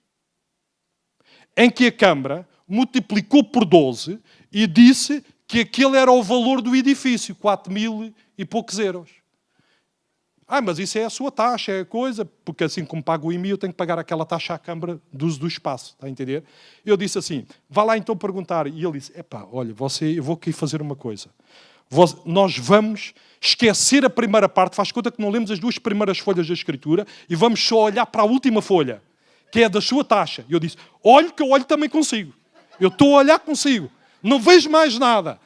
Em que a Câmara multiplicou por 12 e disse que aquele era o valor do edifício, 4.000 e poucos euros. Mas isso é a sua taxa, é a coisa, porque assim como pago o IMI, eu tenho que pagar aquela taxa à Câmara de uso do espaço, está a entender? Eu disse assim, vá lá então perguntar. E ele disse, olha, eu vou aqui fazer uma coisa. Nós vamos esquecer a primeira parte, faz conta que não lemos as 2 primeiras folhas da Escritura, e vamos só olhar para a última folha, que é da sua taxa. E eu disse, olhe que eu olho também consigo. Eu estou a olhar consigo. Não vejo mais nada.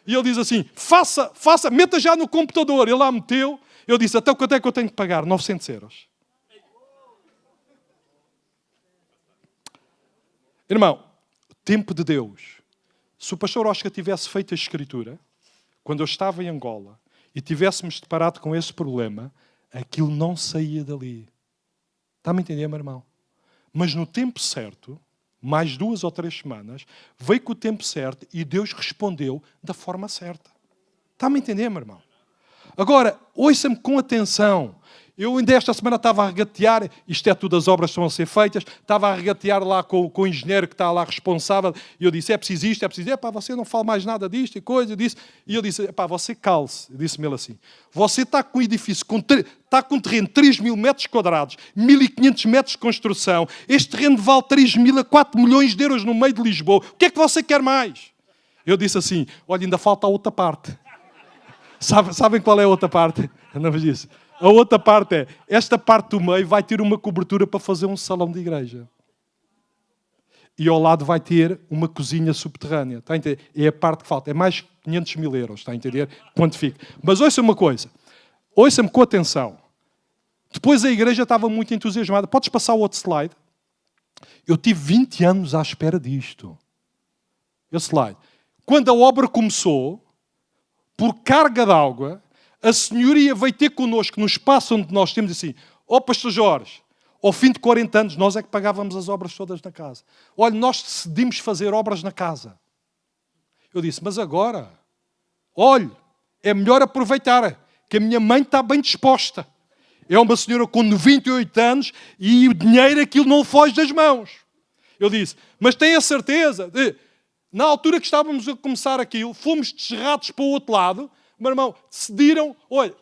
E ele diz assim, meta já no computador. Ele lá meteu. Eu disse, até quanto é que eu tenho que pagar? 900 euros. Irmão, tempo de Deus. Se o pastor Oscar tivesse feito a Escritura, quando eu estava em Angola, e tivéssemos deparado com esse problema, aquilo não saía dali. Está-me a entender, meu irmão? Mas no tempo certo, mais 2 ou 3 semanas, veio com o tempo certo e Deus respondeu da forma certa. Está-me a entender, meu irmão? Agora, ouça-me com atenção. Eu ainda esta semana estava a regatear, isto é tudo, as obras estão a ser feitas, estava a regatear lá com o engenheiro que está lá responsável, e eu disse, é preciso isto, você não fala mais nada disto e coisa, e eu disse, você cale-se, disse-me ele assim, você está com um edifício, está com um terreno de 3.000 metros quadrados, 1.500 metros de construção, este terreno vale 3.000 a 4 milhões de euros no meio de Lisboa, o que é que você quer mais? Eu disse assim, olha, ainda falta a outra parte. Sabem qual é a outra parte? Não vos disse. A outra parte é, esta parte do meio vai ter uma cobertura para fazer um salão de igreja. E ao lado vai ter uma cozinha subterrânea. Está a entender? É a parte que falta. É mais 500 mil euros. Está a entender? Quanto fica. Mas ouça-me uma coisa. Ouça-me com atenção. Depois a igreja estava muito entusiasmada. Podes passar o outro slide? Eu tive 20 anos à espera disto. Esse slide. Quando a obra começou, por carga de água, a senhoria veio ter connosco no espaço onde nós temos assim, pastor Jorge, ao fim de 40 anos nós é que pagávamos as obras todas na casa. Olha, nós decidimos fazer obras na casa. Eu disse, mas agora, olha, é melhor aproveitar, que a minha mãe está bem disposta. É uma senhora com 98 anos e o dinheiro, aquilo não foge das mãos. Eu disse, mas tem a certeza? Na altura que estávamos a começar aquilo, fomos descerrados para o outro lado, meu irmão, decidiram,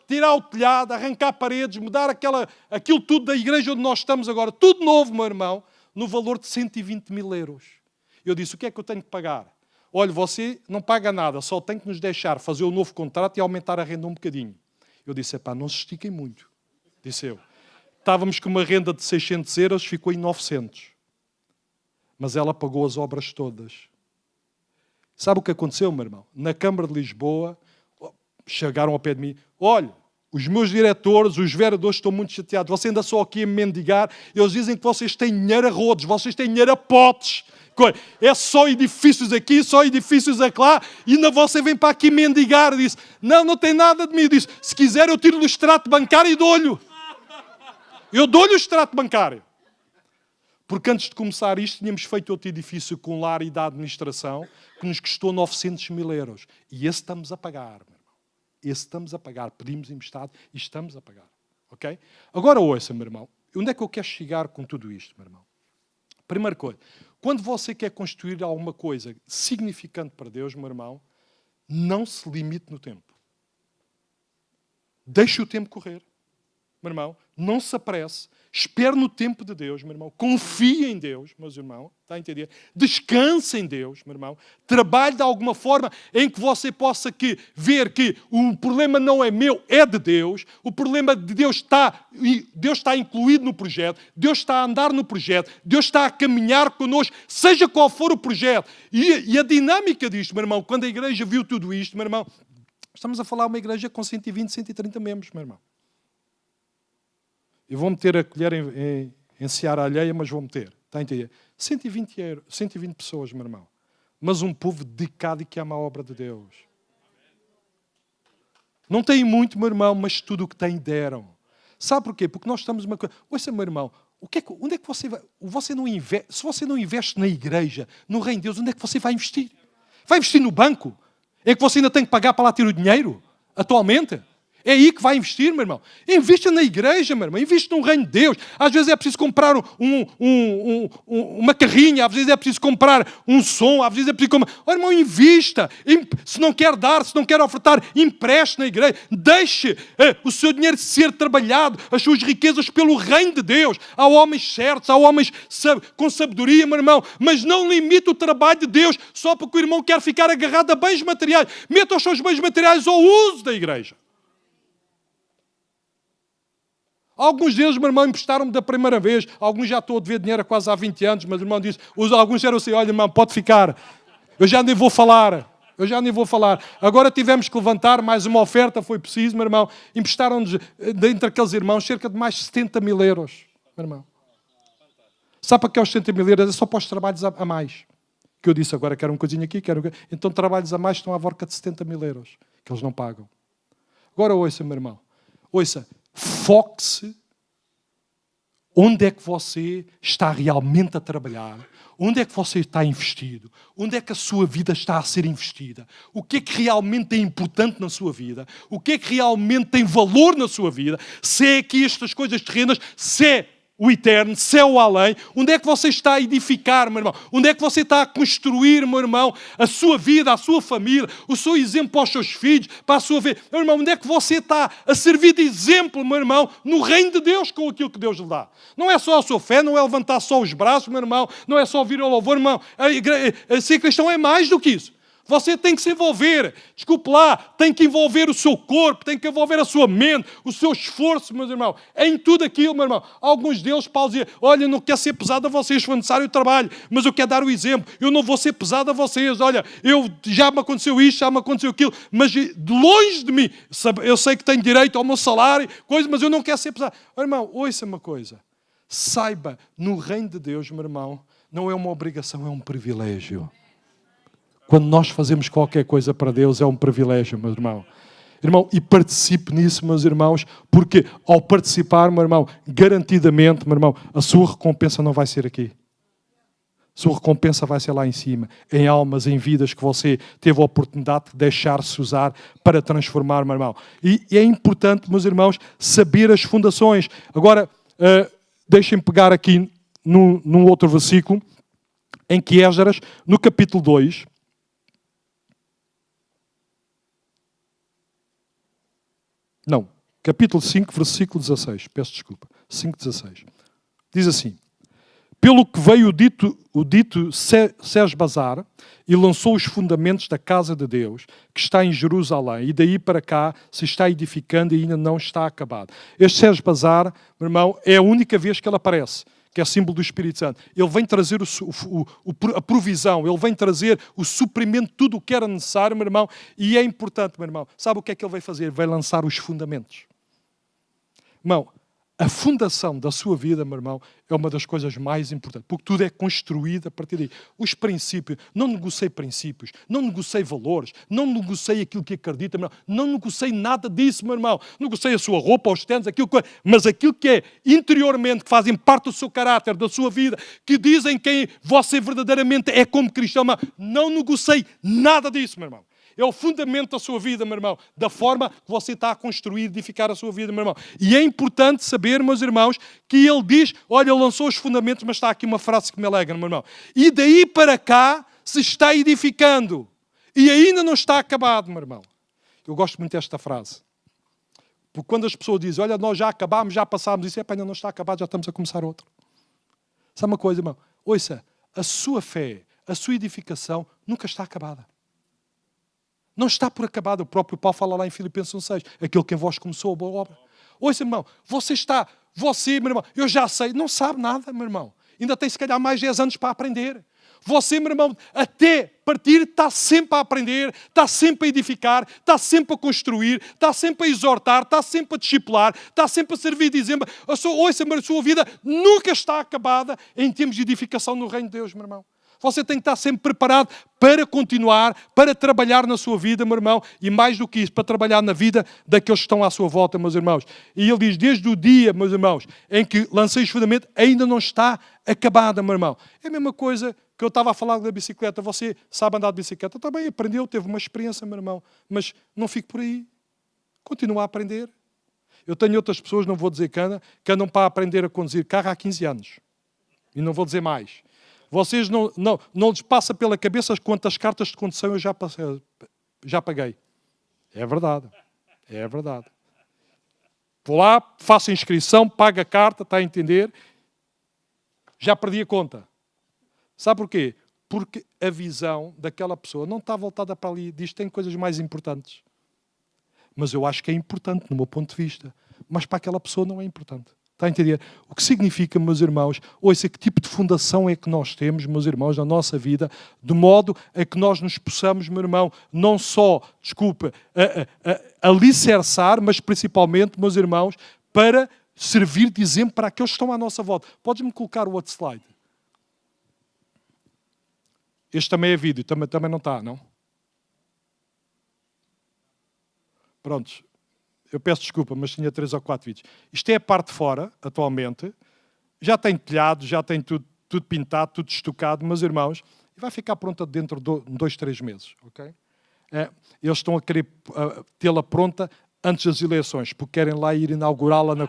tirar o telhado, arrancar paredes, mudar aquilo tudo da igreja onde nós estamos agora, tudo novo, meu irmão, no valor de 120 mil euros. Eu disse, o que é que eu tenho que pagar? Olha, você não paga nada, só tem que nos deixar fazer o novo contrato e aumentar a renda um bocadinho. Eu disse, não se estiquem muito, disse eu. Estávamos com uma renda de 600 euros, ficou em 900. Mas ela pagou as obras todas. Sabe o que aconteceu, meu irmão? Na Câmara de Lisboa, chegaram ao pé de mim, olha, os meus diretores, os vereadores estão muito chateados, você anda só aqui a mendigar, eles dizem que vocês têm dinheiro a rodos, vocês têm dinheiro a potes, é só edifícios aqui, só edifícios acolá, e ainda você vem para aqui mendigar. Eu disse, não tem nada de mim. Eu disse, se quiser eu tiro-lhe o extrato bancário e dou-lhe. Eu dou-lhe o extrato bancário. Porque antes de começar isto, tínhamos feito outro edifício com lar e da administração, que nos custou 900 mil euros. E esse estamos a pagar, meu irmão. Esse estamos a pagar. Pedimos emprestado e estamos a pagar. Ok? Agora ouça, meu irmão. Onde é que eu quero chegar com tudo isto, meu irmão? Primeira coisa. Quando você quer construir alguma coisa significante para Deus, meu irmão, não se limite no tempo. Deixe o tempo correr. Meu irmão, não se apresse. Espere no tempo de Deus, meu irmão. Confie em Deus, meus irmãos. Está a entender? Descanse em Deus, meu irmão. Trabalhe de alguma forma em que você possa ver que o problema não é meu, é de Deus. O problema de Deus está incluído no projeto. Deus está a andar no projeto. Deus está a caminhar connosco, seja qual for o projeto. E a dinâmica disto, meu irmão, quando a igreja viu tudo isto, meu irmão, estamos a falar de uma igreja com 120, 130 membros, meu irmão. Eu vou meter a colher em seara alheia, mas vou meter. Está a entender? 120 pessoas, meu irmão. Mas um povo dedicado e que ama a obra de Deus. Não tem muito, meu irmão, mas tudo o que tem deram. Sabe porquê? Porque nós estamos uma coisa... Ouça, meu irmão, onde é que você vai... Se você não investe na igreja, no reino de Deus, onde é que você vai investir? Vai investir no banco? É que você ainda tem que pagar para lá ter o dinheiro? atualmente? É aí que vai investir, meu irmão. Invista na igreja, meu irmão. Invista no reino de Deus. Às vezes é preciso comprar uma carrinha, às vezes é preciso comprar um som, às vezes é preciso comprar... Olha, irmão, invista. Se não quer dar, se não quer ofertar, empreste na igreja. Deixe o seu dinheiro ser trabalhado, as suas riquezas pelo reino de Deus. Há homens certos, há homens com sabedoria, meu irmão. Mas não limite o trabalho de Deus só porque o irmão quer ficar agarrado a bens materiais. Meta os seus bens materiais ao uso da igreja. Alguns deles, meu irmão, emprestaram-me da primeira vez. Alguns já estou a dever dinheiro há quase há 20 anos, mas o irmão disse, alguns disseram assim, olha, irmão, pode ficar. Eu já nem vou falar. Agora tivemos que levantar mais uma oferta, foi preciso, meu irmão. Emprestaram-nos, dentre aqueles irmãos, cerca de mais 70 mil euros, meu irmão. Sabe para que é os 70 mil euros? É só para os trabalhos a mais. Que eu disse agora, quero um coisinho aqui, Então trabalhos a mais estão à volta de 70 mil euros, que eles não pagam. Agora ouça, meu irmão. Ouça. Foque-se onde é que você está realmente a trabalhar, onde é que você está investido, onde é que a sua vida está a ser investida, o que é que realmente é importante na sua vida, o que é que realmente tem valor na sua vida, se é aqui estas coisas terrenas, se é o eterno, céu além, onde é que você está a edificar, meu irmão? Onde é que você está a construir, meu irmão, a sua vida, a sua família, o seu exemplo para os seus filhos, para a sua vida? Meu irmão, onde é que você está a servir de exemplo, meu irmão, no reino de Deus com aquilo que Deus lhe dá? Não é só a sua fé, não é levantar só os braços, meu irmão, não é só ouvir o louvor, irmão. Ser cristão é mais do que isso. Você tem que se envolver, desculpe lá, tem que envolver o seu corpo, tem que envolver a sua mente, o seu esforço, meus irmãos, em tudo aquilo, meu irmão. Alguns deles, Paulo dizia, olha, não quero ser pesado a vocês, foi necessário o trabalho, mas eu quero dar o exemplo, eu não vou ser pesado a vocês, olha, já me aconteceu isto, já me aconteceu aquilo, mas de longe de mim, eu sei que tenho direito ao meu salário, mas eu não quero ser pesado. Meu irmão, ouça uma coisa, saiba, no reino de Deus, meu irmão, não é uma obrigação, é um privilégio. Quando nós fazemos qualquer coisa para Deus, é um privilégio, meu irmão. Irmão, e participe nisso, meus irmãos, porque ao participar, meu irmão, garantidamente, meu irmão, a sua recompensa não vai ser aqui. A sua recompensa vai ser lá em cima, em almas, em vidas que você teve a oportunidade de deixar-se usar para transformar, meu irmão. E é importante, meus irmãos, saber as fundações. Agora, deixem-me pegar aqui num outro versículo, em que Esdras, no capítulo 2, não, capítulo 5, versículo 16. Peço desculpa. 5:16. Diz assim: pelo que veio o dito Sesbazar e lançou os fundamentos da casa de Deus, que está em Jerusalém, e daí para cá se está edificando e ainda não está acabado. Este Sesbazar, meu irmão, é a única vez que ele aparece, que é símbolo do Espírito Santo. Ele vem trazer a provisão, ele vem trazer o suprimento de tudo o que era necessário, meu irmão, e é importante, meu irmão. Sabe o que é que ele vai fazer? Vai lançar os fundamentos. Irmão, a fundação da sua vida, meu irmão, é uma das coisas mais importantes, porque tudo é construído a partir daí. Os princípios, não negociei princípios, não negociei valores, não negociei aquilo que acredita, meu irmão, não negociei nada disso, meu irmão. Negociei a sua roupa, os tênis, mas aquilo que é interiormente, que fazem parte do seu caráter, da sua vida, que dizem quem você verdadeiramente é como cristão, meu irmão, não negociei nada disso, meu irmão. É o fundamento da sua vida, meu irmão. Da forma que você está a construir, edificar a sua vida, meu irmão. E é importante saber, meus irmãos, que ele diz, olha, ele lançou os fundamentos, mas está aqui uma frase que me alegra, meu irmão. E daí para cá se está edificando. E ainda não está acabado, meu irmão. Eu gosto muito desta frase. Porque quando as pessoas dizem, olha, nós já acabámos, já passámos isso, ainda não está acabado, já estamos a começar outro. Sabe uma coisa, irmão? Ouça, a sua fé, a sua edificação nunca está acabada. Não está por acabado. O próprio Paulo fala lá em Filipenses 1:6. Aquele que em vós começou a boa obra. Ouça, irmão, você, meu irmão, eu já sei, não sabe nada, meu irmão. Ainda tem se calhar mais 10 anos para aprender. Você, meu irmão, até partir está sempre a aprender, está sempre a edificar, está sempre a construir, está sempre a exortar, está sempre a discipular, está sempre a servir de exemplo. Ouça, a sua vida nunca está acabada em termos de edificação no reino de Deus, meu irmão. Você tem que estar sempre preparado para continuar, para trabalhar na sua vida, meu irmão, e mais do que isso, para trabalhar na vida daqueles que estão à sua volta, meus irmãos. E ele diz, desde o dia, meus irmãos, em que lancei os fundamentos, ainda não está acabada, meu irmão. É a mesma coisa que eu estava a falar da bicicleta. Você sabe andar de bicicleta? Também aprendeu, teve uma experiência, meu irmão, mas não fique por aí. Continua a aprender. Eu tenho outras pessoas, não vou dizer que andam para aprender a conduzir carro há 15 anos. E não vou dizer mais. Vocês não lhes passa pela cabeça quantas cartas de condução eu já paguei. É verdade. É verdade. Vou lá, faço a inscrição, pago a carta, está a entender? Já perdi a conta. Sabe porquê? Porque a visão daquela pessoa não está voltada para ali. Diz que tem coisas mais importantes. Mas eu acho que é importante, no meu ponto de vista. Mas para aquela pessoa não é importante. Está a entender? O que significa, meus irmãos, ouça, que tipo de fundação é que nós temos, meus irmãos, na nossa vida, de modo a que nós nos possamos, meu irmão, não só, alicerçar, mas principalmente, meus irmãos, para servir de exemplo para aqueles que estão à nossa volta. Podes-me colocar o outro slide? Este também é vídeo, também não está, não? Prontos. Eu peço desculpa, mas tinha 3 ou 4 vídeos. Isto é a parte de fora, atualmente. Já tem telhado, já tem tudo pintado, tudo estocado, meus irmãos. E vai ficar pronta dentro de 2, 3 meses. Okay? Eles estão a querer tê-la pronta antes das eleições, porque querem lá ir inaugurá-la na...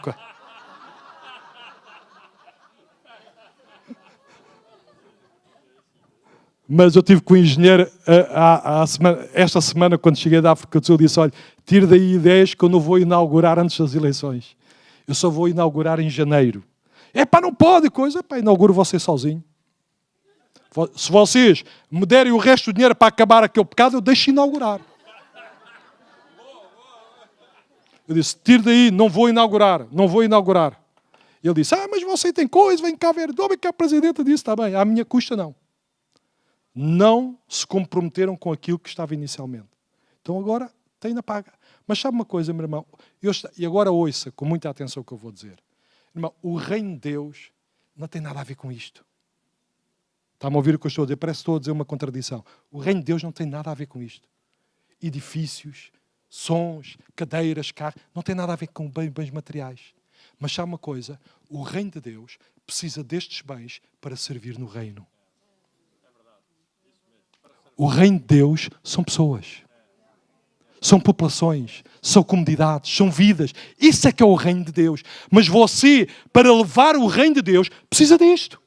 Mas eu tive com o engenheiro esta semana, quando cheguei da África do Sul, disse, olha, tire daí ideias que eu não vou inaugurar antes das eleições. Eu só vou inaugurar em janeiro. Não pode, coisa. Inauguro você sozinho. Se vocês me derem o resto do dinheiro para acabar aquele pecado, eu deixo inaugurar. Eu disse, tire daí, não vou inaugurar. Ele disse, mas você tem coisa, vem cá ver. O homem que é presidente disse, está bem, à minha custa não. Não se comprometeram com aquilo que estava inicialmente. Então agora tem na paga. Mas sabe uma coisa, meu irmão? E agora ouça com muita atenção o que eu vou dizer. Irmão, o reino de Deus não tem nada a ver com isto. Está-me a ouvir o que eu estou a dizer? Parece que estou a dizer uma contradição. O reino de Deus não tem nada a ver com isto. Edifícios, sons, cadeiras, carros, não tem nada a ver com bens materiais. Mas sabe uma coisa? O reino de Deus precisa destes bens para servir no reino. O reino de Deus são pessoas. São populações, são comunidades, são vidas. Isso é que é o reino de Deus. Mas você, para levar o reino de Deus, precisa disto.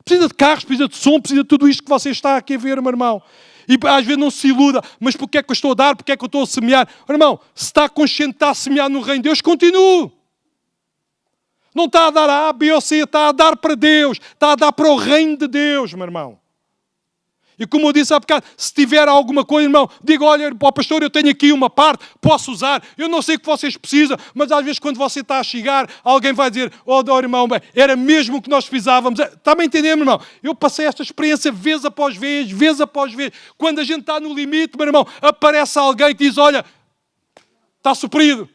Precisa de carros, precisa de som, precisa de tudo isto que você está aqui a ver, meu irmão. E às vezes não se iluda. Mas porquê é que eu estou a dar? Porquê é que eu estou a semear? Meu irmão, se está consciente de estar a semear no reino de Deus, continue. Não está a dar a B ou C, está a dar para Deus. Está a dar para o reino de Deus, meu irmão. E como eu disse há bocado, se tiver alguma coisa, irmão, diga, olha, pastor, eu tenho aqui uma parte, posso usar, eu não sei o que vocês precisam, mas às vezes quando você está a chegar, alguém vai dizer, irmão, bem, era mesmo o que nós precisávamos. Está-me a entender, meu irmão? Eu passei esta experiência vez após vez. Quando a gente está no limite, meu irmão, aparece alguém que diz, olha, está suprido.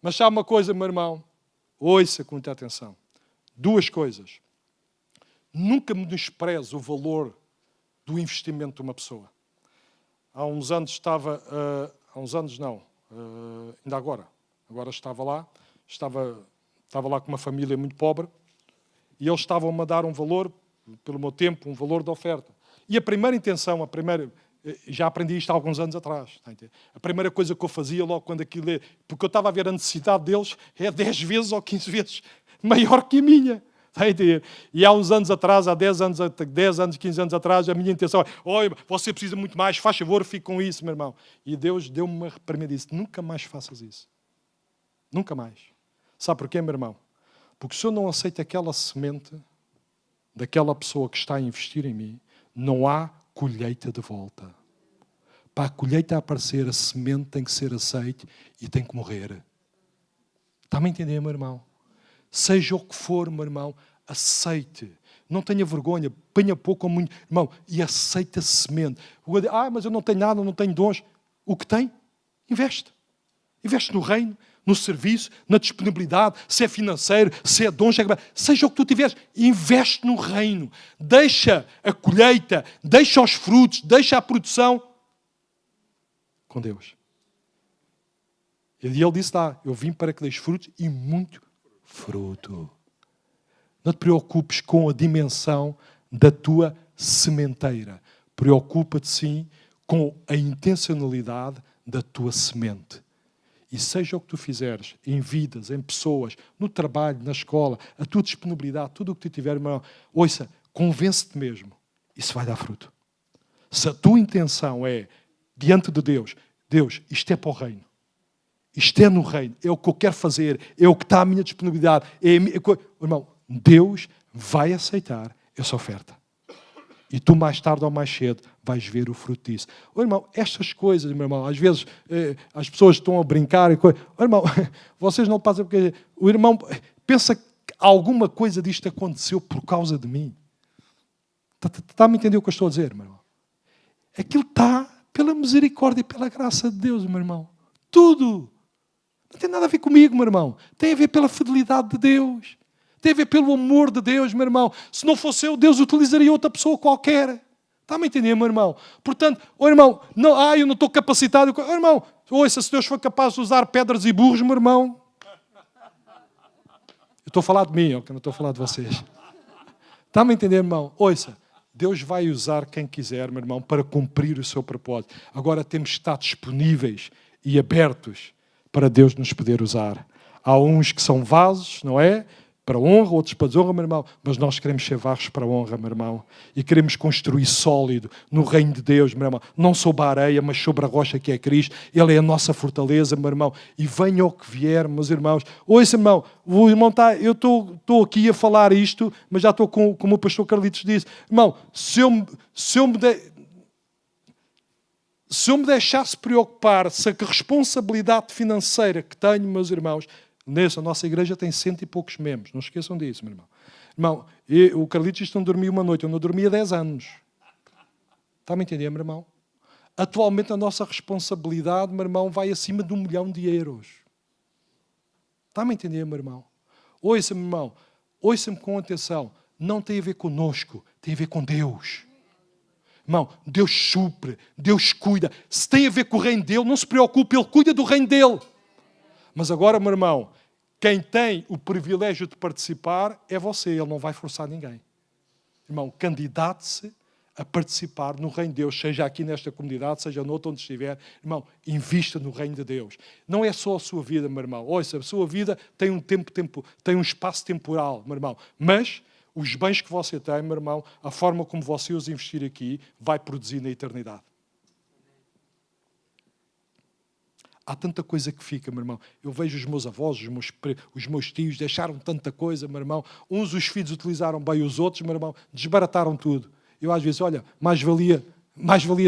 Mas sabe uma coisa, meu irmão? Ouça com muita atenção. 2 coisas. Nunca menospreze o valor do investimento de uma pessoa. Há uns anos ainda agora estava lá com uma família muito pobre e eles estavam-me a dar um valor, pelo meu tempo, um valor de oferta. E a primeira intenção, já aprendi isto há alguns anos atrás. A primeira coisa que eu fazia logo quando aquilo... Porque eu estava a ver a necessidade deles, é 10 vezes ou 15 vezes maior que a minha. Está a entender? E há uns anos atrás, há 10 anos, 15 anos atrás, a minha intenção é, você precisa muito mais, faz favor, fique com isso, meu irmão. E Deus deu-me uma reprimenda e disse, nunca mais faças isso. Nunca mais. Sabe porquê, meu irmão? Porque se eu não aceito aquela semente daquela pessoa que está a investir em mim, não há colheita de volta. Para a colheita aparecer, a semente tem que ser aceite e tem que morrer. Está-me a entender, meu irmão? Seja o que for, meu irmão, aceite. Não tenha vergonha, ponha pouco ou muito. Irmão, e aceite a semente. Mas eu não tenho nada, não tenho dons. O que tem, investe. Investe no reino, no serviço, na disponibilidade, se é financeiro, se é dons, seja o que tu tiveres, investe no reino. Deixa a colheita, deixa os frutos, deixa a produção com Deus. E ele disse lá, eu vim para que deis frutos e muito fruto. Não te preocupes com a dimensão da tua sementeira. Preocupa-te sim com a intencionalidade da tua semente. E seja o que tu fizeres, em vidas, em pessoas, no trabalho, na escola, a tua disponibilidade, tudo o que tu tiver, irmão, ouça, convence-te mesmo. Isso vai dar fruto. Se a tua intenção é, diante de Deus, Deus, isto é para o reino. Isto é no reino. É o que eu quero fazer. É o que está à minha disponibilidade. Irmão, Deus vai aceitar essa oferta. E tu, mais tarde ou mais cedo, vais ver o fruto disso. Irmão, estas coisas, meu irmão, às vezes as pessoas estão a brincar. Irmão, vocês não passam porque o irmão pensa que alguma coisa disto aconteceu por causa de mim. Está-me a entender o que eu estou a dizer, meu irmão? Aquilo está pela misericórdia e pela graça de Deus, meu irmão. Tudo. Não tem nada a ver comigo, meu irmão. Tem a ver pela fidelidade de Deus. Tem a ver pelo amor de Deus, meu irmão. Se não fosse eu, Deus utilizaria outra pessoa qualquer. Está-me a entender, meu irmão? Portanto, irmão, não, eu não estou capacitado. Irmão, ouça, se Deus for capaz de usar pedras e burros, meu irmão. Eu estou a falar de mim, eu não estou a falar de vocês. Está-me a entender, irmão? Ouça, Deus vai usar quem quiser, meu irmão, para cumprir o seu propósito. Agora temos que estar disponíveis e abertos para Deus nos poder usar. Há uns que são vasos, não é? Para honra, outros para desonra, meu irmão. Mas nós queremos ser vasos para honra, meu irmão. E queremos construir sólido no reino de Deus, meu irmão. Não sobre a areia, mas sobre a rocha que é Cristo. Ele é a nossa fortaleza, meu irmão. E venha o que vier, meus irmãos. Ouça, irmão, o irmão está... Eu estou aqui a falar isto, mas já estou como o pastor Carlitos disse. Irmão, se eu me deixasse preocupar se a responsabilidade financeira que tenho, meus irmãos... A nossa igreja tem 100 e poucos membros. Não esqueçam disso, meu irmão. Irmão, o Carlitos não dormia uma noite. Eu não dormia 10 anos. Está-me a entender, meu irmão? Atualmente a nossa responsabilidade, meu irmão, vai acima de 1 milhão de euros. Está-me a entender, meu irmão? Ouça-me, irmão. Ouça-me com atenção. Não tem a ver conosco. Tem a ver com Deus. Irmão, Deus supre. Deus cuida. Se tem a ver com o reino dele, não se preocupe. Ele cuida do reino dele. Mas agora, meu irmão, quem tem o privilégio de participar é você. Ele não vai forçar ninguém. Irmão, candidate-se a participar no reino de Deus, seja aqui nesta comunidade, seja noutra onde estiver. Irmão, invista no reino de Deus. Não é só a sua vida, meu irmão. Ouça, a sua vida tem tem um espaço temporal, meu irmão. Mas os bens que você tem, meu irmão, a forma como você os investir aqui, vai produzir na eternidade. Há tanta coisa que fica, meu irmão. Eu vejo os meus avós, os meus tios, deixaram tanta coisa, meu irmão. Uns os filhos utilizaram bem, os outros, meu irmão, desbarataram tudo. Eu às vezes, olha, mais valia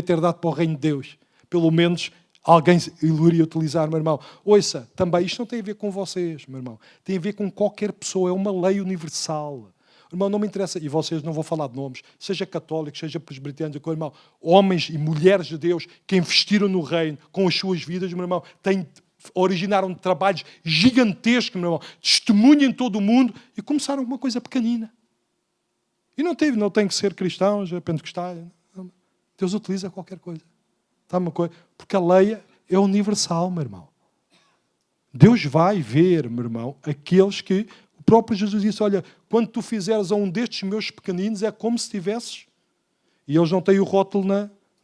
ter dado para o reino de Deus. Pelo menos alguém iria utilizar, meu irmão. Ouça, também, isto não tem a ver com vocês, meu irmão. Tem a ver com qualquer pessoa, é uma lei universal. Irmão, não me interessa, e vocês não vou falar de nomes, seja católicos, seja presbiterianos, irmão, homens e mulheres de Deus que investiram no reino com as suas vidas, meu irmão, originaram trabalhos gigantescos, meu irmão, testemunham em todo o mundo e começaram com uma coisa pequenina. E não tem que ser cristãos, pentecostais. Deus utiliza qualquer coisa. Tá uma coisa, porque a lei é universal, meu irmão. Deus vai ver, meu irmão, aqueles que... O próprio Jesus disse, olha, quando tu fizeres a um destes meus pequeninos, é como se tivesses... E eles não têm o rótulo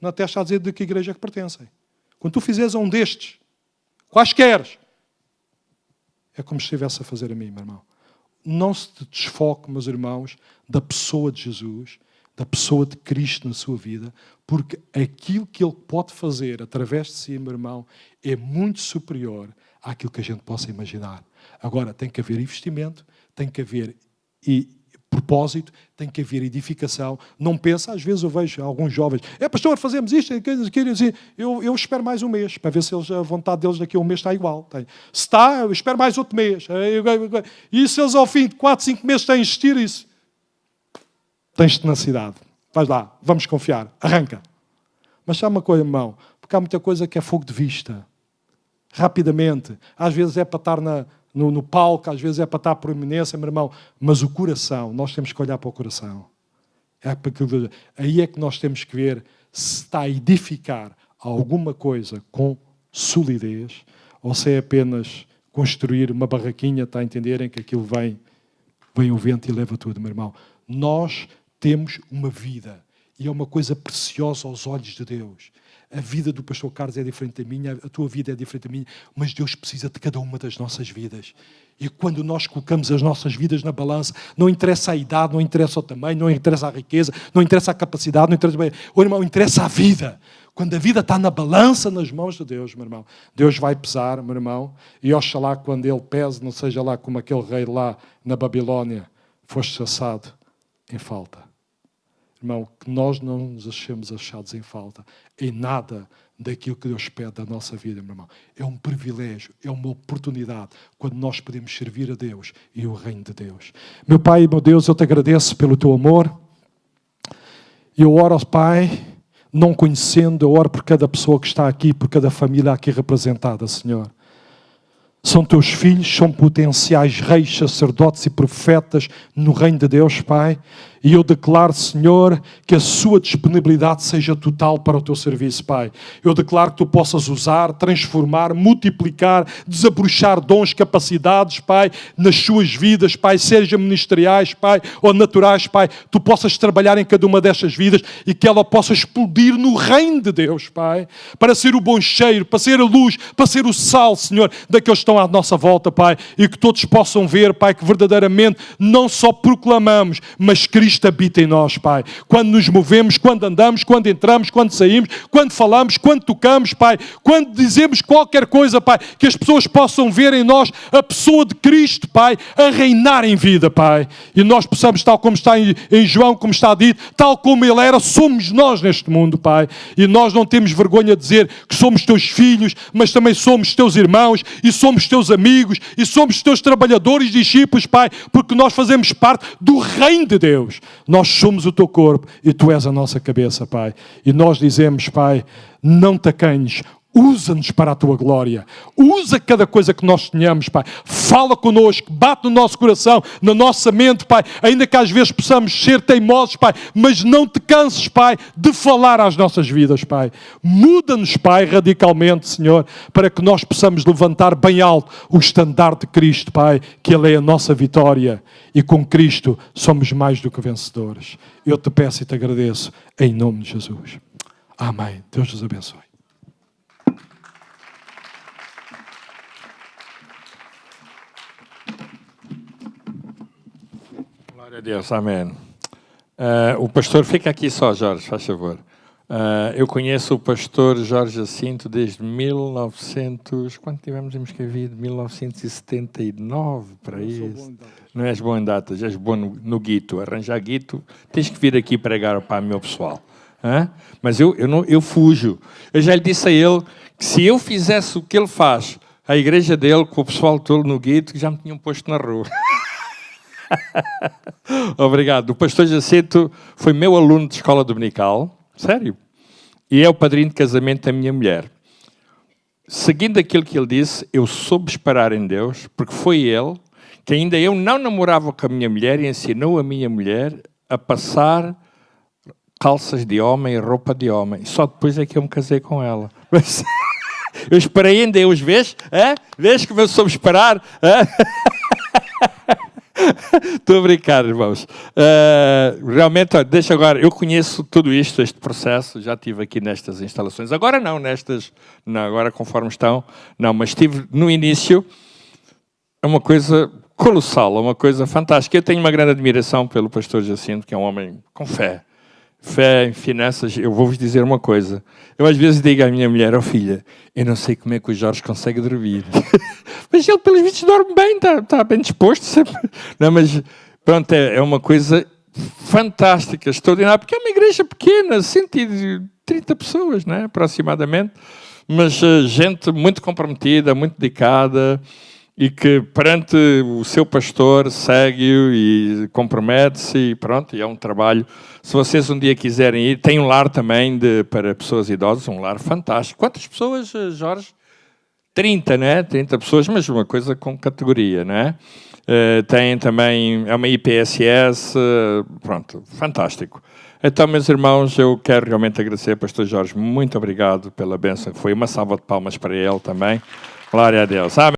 na testa a dizer de que igreja que pertencem. Quando tu fizeres a um destes, quaisquer, é como se estivesse a fazer a mim, meu irmão. Não se desfoque, meus irmãos, da pessoa de Jesus, da pessoa de Cristo na sua vida, porque aquilo que Ele pode fazer através de si, meu irmão, é muito superior àquilo que a gente possa imaginar. Agora, tem que haver investimento, tem que haver propósito, tem que haver edificação. Não pensa, às vezes eu vejo alguns jovens, pastor, fazemos isto, eu espero mais um mês, para ver se a vontade deles daqui a um mês está igual. Se está, eu espero mais outro mês. E se eles ao fim de 4, 5 meses têm a existir isso? Tens tenacidade. Vais lá, vamos confiar. Arranca. Mas sabe uma coisa, irmão? Porque há muita coisa que é fogo de vista. Rapidamente. Às vezes é para estar no palco, às vezes é para estar por eminência, meu irmão. Mas o coração, nós temos que olhar para o coração. Aí é que nós temos que ver se está a edificar alguma coisa com solidez ou se é apenas construir uma barraquinha, está a entenderem que aquilo vem o vento e leva tudo, meu irmão. Nós temos uma vida E é uma coisa preciosa aos olhos de Deus. A vida do pastor Carlos é diferente da minha, a tua vida é diferente da minha, mas Deus precisa de cada uma das nossas vidas. E quando nós colocamos as nossas vidas na balança, não interessa a idade, não interessa o tamanho, não interessa a riqueza, não interessa a capacidade, não interessa... Oh, irmão, interessa a vida. Quando a vida está na balança, nas mãos de Deus, meu irmão, Deus vai pesar, meu irmão, e oxalá quando Ele pese, não seja lá como aquele rei lá na Babilónia, foste assado em falta. Irmão, que nós não nos achemos achados em falta em nada daquilo que Deus pede da nossa vida, meu irmão. É um privilégio, é uma oportunidade quando nós podemos servir a Deus e o reino de Deus. Meu Pai e meu Deus, eu te agradeço pelo teu amor. Eu oro, Pai, não conhecendo, eu oro por cada pessoa que está aqui, por cada família aqui representada, Senhor. São teus filhos, são potenciais reis, sacerdotes e profetas no reino de Deus, Pai. E eu declaro, Senhor, que a sua disponibilidade seja total para o teu serviço, Pai. Eu declaro que tu possas usar, transformar, multiplicar, desabrochar dons, capacidades, Pai, nas suas vidas, Pai, sejam ministeriais, Pai, ou naturais, Pai. Tu possas trabalhar em cada uma destas vidas e que ela possa explodir no reino de Deus, Pai, para ser o bom cheiro, para ser a luz, para ser o sal, Senhor, daqueles que estão à nossa volta, Pai, e que todos possam ver, Pai, que verdadeiramente não só proclamamos, mas Cristo habita em nós, Pai. Quando nos movemos, quando andamos, quando entramos, quando saímos, quando falamos, quando tocamos, Pai, quando dizemos qualquer coisa, Pai, que as pessoas possam ver em nós a pessoa de Cristo, Pai, a reinar em vida, Pai. E nós possamos, tal como está em João, como está dito, tal como Ele era, somos nós neste mundo, Pai. E nós não temos vergonha de dizer que somos teus filhos, mas também somos teus irmãos e somos teus amigos e somos teus trabalhadores, discípulos, Pai, porque nós fazemos parte do reino de Deus. Nós somos o teu corpo e tu és a nossa cabeça, Pai. E nós dizemos, Pai, não te acanhes, usa-nos para a tua glória. Usa cada coisa que nós tenhamos, Pai. Fala connosco, bate no nosso coração, na nossa mente, Pai. Ainda que às vezes possamos ser teimosos, Pai, mas não te canses, Pai, de falar às nossas vidas, Pai. Muda-nos, Pai, radicalmente, Senhor, para que nós possamos levantar bem alto o estandarte de Cristo, Pai, que Ele é a nossa vitória. E com Cristo somos mais do que vencedores. Eu te peço e te agradeço em nome de Jesus. Amém. Deus nos abençoe. Glória a Deus, amém. O pastor, fica aqui só, Jorge, faz favor. Eu conheço o pastor Jorge Jacinto desde 1900... Quando tivemos em Moscavide? 1979, para isso. Não és bom em datas, és bom no guito. Arranjar guito, tens que vir aqui pregar para o meu pessoal. Mas eu fujo. Eu já lhe disse a ele que se eu fizesse o que ele faz, a igreja dele, com o pessoal todo no guito, já me tinham posto na rua. Obrigado. O pastor Jacinto foi meu aluno de escola dominical, sério, e é o padrinho de casamento da minha mulher. Seguindo aquilo que ele disse, eu soube esperar em Deus, porque foi ele que ainda eu não namorava com a minha mulher e ensinou a minha mulher a passar calças de homem e roupa de homem. Só depois é que eu me casei com ela. Mas eu esperei em Deus, vês? Vês como eu soube esperar? Estou a brincar, irmãos. Realmente, olha, deixa agora, eu conheço tudo isto, este processo, já estive aqui nestas instalações, agora não, agora conforme estão, não, mas estive no início, é uma coisa colossal, é uma coisa fantástica. Eu tenho uma grande admiração pelo pastor Jacinto, que é um homem com fé. Fé em finanças. Eu vou-vos dizer uma coisa. Eu às vezes digo à minha mulher, filha, eu não sei como é que o Jorge consegue dormir. Mas ele, pelos vistos, dorme bem, está bem disposto sempre. Não, mas, pronto, é uma coisa fantástica, extraordinária, porque é uma igreja pequena, 130 pessoas, né, aproximadamente, mas gente muito comprometida, muito dedicada, e que perante o seu pastor segue-o e compromete-se e pronto, e é um trabalho. Se vocês um dia quiserem ir, tem um lar também para pessoas idosas, um lar fantástico. Quantas pessoas, Jorge? 30, né? 30 pessoas, mas uma coisa com categoria, né? Tem também, é uma IPSS, pronto, fantástico. Então, meus irmãos, eu quero realmente agradecer ao pastor Jorge, muito obrigado pela bênção. Foi uma salva de palmas para ele também. Glória a Deus. Amém.